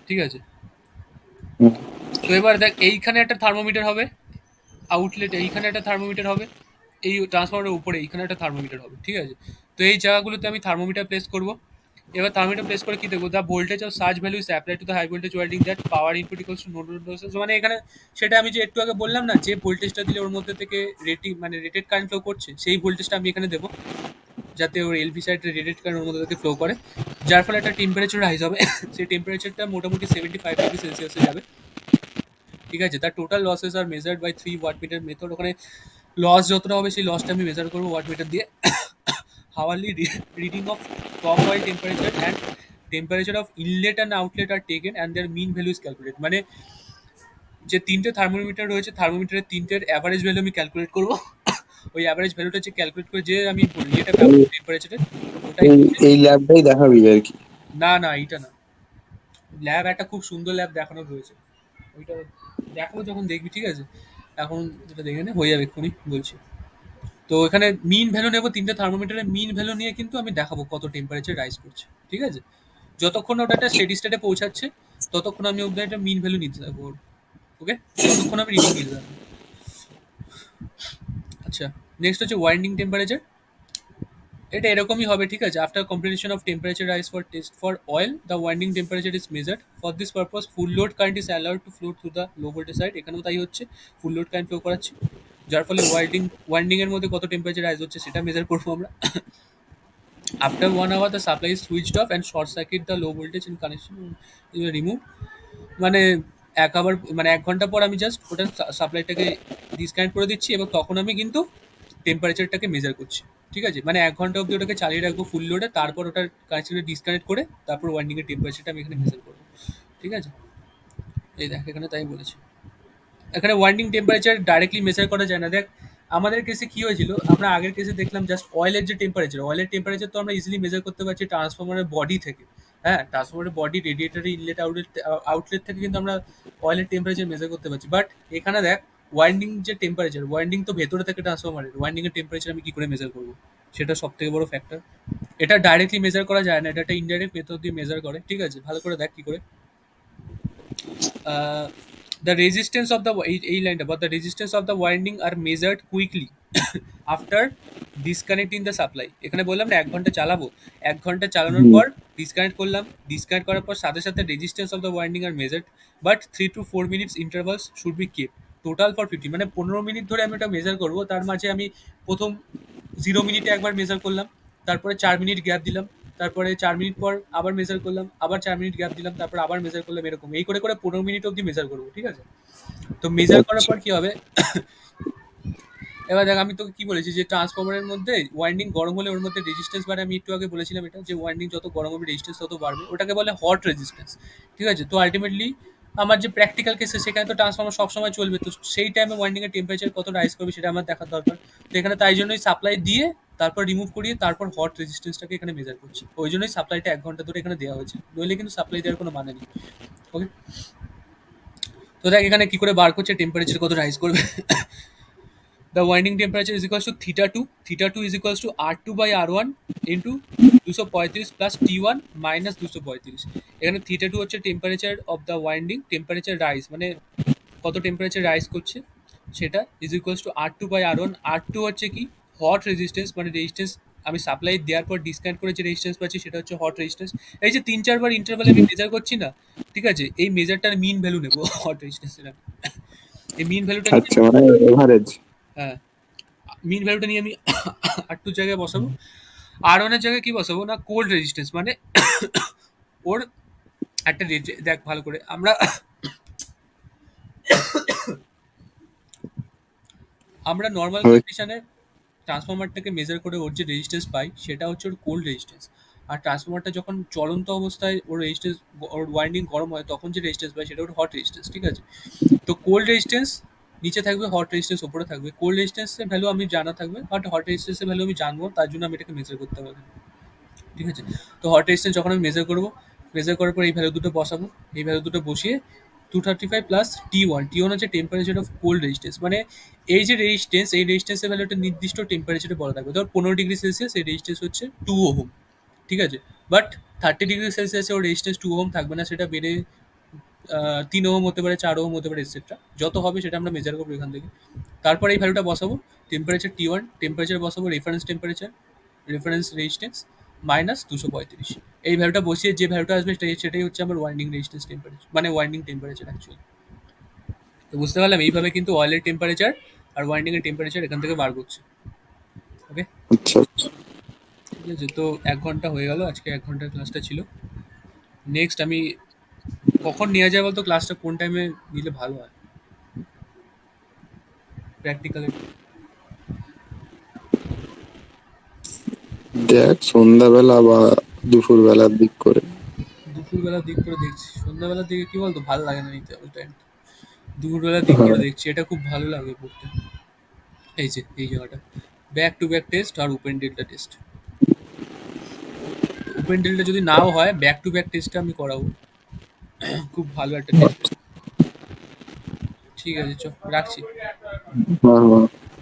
ঠিক আছে। হুম। তো এবার দেখ এইখানে একটা থার্মোমিটার হবে, আউটলেট এইখানে একটা থার্মোমিটার হবে, এই ট্রান্সফর্মারের উপরে এইখানে একটা থার্মোমিটার হবে, ঠিক আছে। তো এই জায়গাগুলোতে আমি থার্মোমিটার প্লেস করব। এবার থার্মোমিটার প্লেস করে কি দেখবো, the voltage of surge value is apply to the high voltage winding that power input equals to no load losses. মানে এখানে সেটা আমি যে একটু আগে বললাম না, যে ভোল্টেজটা দিলে ওর মধ্যে থেকে মানে রেটেড কারেন্ট ফ্লো করছে, সেই ভোল্টেজটা আমি এখানে দেবো, যাতে ওর এলভি সাইড রেটেড কারেন্ট ওর মধ্যে থেকে ফ্লো করে, যার ফলে একটা টেম্পারেচার রাইজ হবে। সেই টেম্পারেচারটা মোটামুটি 75 ডিগ্রি সেলসিয়াসে যাবে, ঠিক আছে। তার total losses are measured by 3 watt meter method. ওখানে লস যতটা হবে সেই লসটা আমি মেজার করবো ওয়াট মিটার দিয়ে। Hourly reading of top oil temperature and temperature of inlet and outlet are taken and their mean value is calculate. মানে যে তিনটে থার্মোমিটার রয়েছে, থার্মোমিটারের তিনটের অ্যাভারেজ ভ্যালু আমি ক্যালকুলেট করবো। ওই অ্যাভারেজ ভ্যালুটা যে ক্যালকুলেট করে যে আমি ইয়েটা পাবো এই টেম্পারেচারের, ওটাই এই হচ্ছে। এই ল্যাবটাই দেখাবি আর কি। না না, এইটা না, ল্যাব একটা খুব সুন্দর ল্যাব দেখানোর রয়েছে, ওইটা দেখাবো যখন দেখবি, ঠিক আছে। এখন যেটা দেখে নে, হয়ে যাবে এক্ষুনি বলছি। তো এখানে মিন ভ্যালু নেবো, তিনটে থার্মোমিটারের মিন ভ্যালু নিয়ে কিন্তু আমি দেখাবো কত টেম্পারেচার রাইজ করছে, ঠিক আছে। যতক্ষণ ওটা একটা স্টেডি স্টেটে পৌঁছাচ্ছে ততক্ষণ আমি ওদের একটা মিন ভ্যালু নিতে থাকবো, ওকে। ততক্ষণ আমি রিডিং নিতে থাকবো। আচ্ছা, নেক্সট হচ্ছে ওয়াইন্ডিং টেম্পারেচার। এটা এরকমই হবে, ঠিক আছে। After competition of temperature rise for test for oil, the winding temperature is measured. For this purpose full load current is allowed to flow through the low voltage side. এখানেও তাই হচ্ছে, full load current flow করাচ্ছি, যার ফলে winding এর মধ্যে কত temperature rise হচ্ছে সেটা মেজার করবো আমরা। After 1 hour, the supply is switched off and short circuit the low voltage in connection is removed. মানে 1 আওয়ার, মানে 1 ঘন্টা পর আমি জাস্ট ওটা সাপ্লাইটাকে ডিসকানেক্ট করে দিচ্ছি, এবং তখন আমি কিন্তু টেম্পারেচারটাকে মেজার করছি, ঠিক আছে। মানে 1 ঘন্টা অবধি ওটাকে চালিয়ে রাখবো ফুল লোডে, তারপর ওটার কানেকশনটা ডিসকানেক্ট করে তারপর ওয়াইন্ডিং এর টেম্পারেচারটা আমি এখানে মেজার করবো, ঠিক আছে। এই দেখ এখানে তাই বলেছি। এখানে ওয়াইন্ডিং টেম্পারেচার ডাইরেক্টলি মেজার করা যায় না। দেখ আমাদের কেসে কি হয়েছিল, আমরা আগের কেসে দেখলাম জাস্ট অয়েলের যে টেম্পারেচার, অয়েলের টেম্পারেচার তো আমরা ইজিলি মেজার করতে পারছি ট্রান্সফরমারের বডি থেকে। হ্যাঁ, ট্রান্সফরমারের বডি, রেডিয়েটারি, ইনলেট, আউটলেট থেকে কিন্তু আমরা অয়েলের টেম্পারেচার মেজার করতে পারছি। বাট এখানে দেখ ওয়াইন্ডিং যে টেম্পারেচার, ওয়াইন্ডিং তো ভেতরে থেকে ট্রান্সফরমারের, ওয়াইন্ডিং এর টেম্পারেচার আমি কি করে মেজার করবো, সেটা সব থেকে বড় ফ্যাক্টর। এটা ডাইরেক্টলি মেজার করা যায় না, এটা একটা ইনডাইরেক্ট মেথড দিয়ে মেজার করে, ঠিক আছে। ভালো করে দেখ কি করে। The resistance of the এই লাইনটা, but the resistance of the winding are measured quickly after disconnecting the supply। এখানে বললাম না 1 ঘন্টা চালাবো, 1 ঘন্টা চালানোর হুম। পর ডিসকানেক্ট করলাম, ডিসকানেক্ট করার পর সাথে সাথে resistance of the winding are measured, but 3 to 4 minutes intervals should be kept total for 50। মানে 15 মিনিট ধরে আমি ওটা মেজার করবো, তার মাঝে আমি প্রথম 0 মিনিটে একবার মেজার করলাম, তারপরে 4 মিনিট গ্যাপ দিলাম, তারপরে 4 মিনিট পর আবার মেজার করলাম, আবার 4 মিনিট গ্যাপ দিলাম, তারপর আবার মেজার করলাম, এরকম এই করে করে 15 মিনিট অবধি মেজার করবো, ঠিক আছে। তো মেজার করার আচ্ছা। পর কি হবে, এবার দেখ আমি তোকে কি বলেছি যে ট্রান্সফরমারের মধ্যে ওয়াইন্ডিং গরম হলে ওর মধ্যে রেজিস্ট্যান্স বাড়ে। আমি একটু আগে বলেছিলাম এটা, যে ওয়াইন্ডিং যত গরম হবে রেজিস্ট্যান্স তত বাড়বে, ওটাকে বলে হট রেজিস্ট্যান্স, ঠিক আছে। তো আলটিমেটলি আমার যে প্র্যাকটিক্যাল কেসে সেখানে তো ট্রান্সফরমার সবসময় চলবে, তো সেই টাইমে ওয়াইন্ডিং এর টেম্পারেচার কত রাইজ করবে সেটা আমার দেখার দরকার। তো এখানে তাই জন্যই সাপ্লাই দিয়ে তারপর রিমুভ করিয়ে তারপর হট রেজিস্ট্যান্সটাকে এখানে মেজার করছি, ওই জন্যই সাপ্লাইটা 1 ঘন্টা ধরে এখানে দেওয়া হয়েছে, নইলে কিন্তু সাপ্লাই দেওয়ার কোনো মানে নেই, ওকে। তো দেখ এখানে কি করে বার করছে টেম্পারেচার কত রাইজ করবে। The winding temperature is equals to theta 2. Theta 2 is equals to R2 by R1 into 235 plus T1 minus 235। এখানে থিটা 2 হচ্ছে temperature of the winding, temperature rise মানে কত টেম্পারেচার রাইজ করছে সেটা, is equals two R2 by R1। R2 হচ্ছে কি, hot resistance, মানে resistance আমি সাপ্লাই দেওয়ার পর ডিসকানেক্ট করে যে রেজিস্ট্যান্স পাচ্ছি সেটা হচ্ছে হট রেজিস্ট্যান্স। এই যে 3-4 বার ইন্টারভ্যালে আমি মেজার করছি না, ঠিক আছে, এই মেজারটার মিন ভ্যালু নেবো হট রেজিস্ট্যান্সের আমি। এই মিন ভ্যালুটা নিয়ে, আচ্ছা, মানে এভারেজ। হ্যাঁ, মিন ভ্যালুটা নিয়ে আমি আর টু জায়গায় বসাবো, R1 এর জায়গায় কি বসাবো না, কোল্ড রেজিস্ট্যান্স মানে ওর একটা দেখ ভালো করে আমরা আমরা নর্মাল ওই কন্ডিশনে ট্রান্সফরমারটাকে মেজার করে ওর যে রেজিস্ট্যান্স পাই সেটা হচ্ছে ওর কোল্ড রেজিস্ট্যান্স। আর ট্রান্সফরমারটা যখন চলন্ত অবস্থায় ওর রেজিস্ট্যান্স, ওর ওয়াইন্ডিং গরম হয় তখন যে রেজিস্ট্যান্স পাই সেটা ওর হট রেজিস্ট্যান্স, ঠিক আছে? তো কোল্ড রেজিস্ট্যান্স নিচে থাকবে, হট রেজিস্ট্যান্স উপরে থাকবে। কোল্ড রেজিস্ট্যান্সের ভ্যালু আমি জানা থাকবে, বাট হট রেজিস্ট্যান্সের ভ্যালু আমি জানবো, তার জন্য আমি এটাকে মেজার করতে হবে, ঠিক আছে? তো হট রেজিস্ট্যান্স যখন আমি মেজার করবো, মেজার করার পর এই ভ্যালু দুটো বসাবো, এই ভ্যালু দুটো বসিয়ে 235 প্লাস T1 হচ্ছে টেম্পারেচার অফ কোল্ড রেজিস্ট্যান্স, মানে এই যে রেজিস্ট্যান্স, এই রেজিস্ট্যান্সের ভ্যালু একটা নির্দিষ্ট টেম্পারেচারে বলা থাকবে। ধর 15 ডিগ্রি সেলসিয়াস, এই রেজিস্ট্যান্স হচ্ছে 2 ওহম, ঠিক আছে? বাট 30 ডিগ্রি সেলসিয়াসে ওর রেজিস্ট্যান্স 2 ওহম থাকবে না, সেটা বেড়ে 3 ওহম হতে পারে, 4 ওহম হতে পারে, এটসেট্রা। যত হবে সেটা আমরা মেজার করবো এখান থেকে। তারপর এই ভ্যালুটা বসাবো, টেম্পারেচার T1, টেম্পারেচার বসাবো reference temperature, reference resistance minus 235। এই ভ্যালুটা বসিয়ে যে ভ্যালুটা আসবে সেটাই হচ্ছে আমার ওয়াইন্ডিং রেজিস্ট্যান্স টেম্পারেচার, মানে ওয়াইন্ডিং টেম্পারেচার অ্যাকচুয়ালি। তো বুঝতে পারলাম এইভাবে কিন্তু অয়েলের টেম্পারেচার আর ওয়াইন্ডিং এর টেম্পারেচার এখান থেকে বার করছে। ওকে, আচ্ছা আচ্ছা। ঠিক আছে। তো 1 ঘন্টা হয়ে গেল, আজকে 1 ঘন্টার ক্লাসটা ছিল। নেক্সট আমি কখন নেওয়া যায় বলতো ক্লাসটা, কোন টাইমে নিলে ভালো হয় প্র্যাকটিক্যালের? দেখ সন্ধ্যাবেলা বা দুপুর বেলার দিক করে। দুপুরবেলার দিক করে দেখছি, সন্ধ্যাবেলার দিকে কি বলতো ভালো লাগে না নিতে ওই টাইম। দুপুরবেলার দিক হ্যাঁ করে দেখছি, এটা খুব ভালো লাগে পড়তে। এই যে এই জায়গাটা, ব্যাক টু ব্যাক টেস্ট আর open delta test. Open delta যদি নাও হয়, ব্যাক টু ব্যাক টেস্টটা আমি করাবো, খুব ভালো একটা টেস্ট। ঠিক আছে, চ রাখছি। হ্যাঁ হ্যাঁ।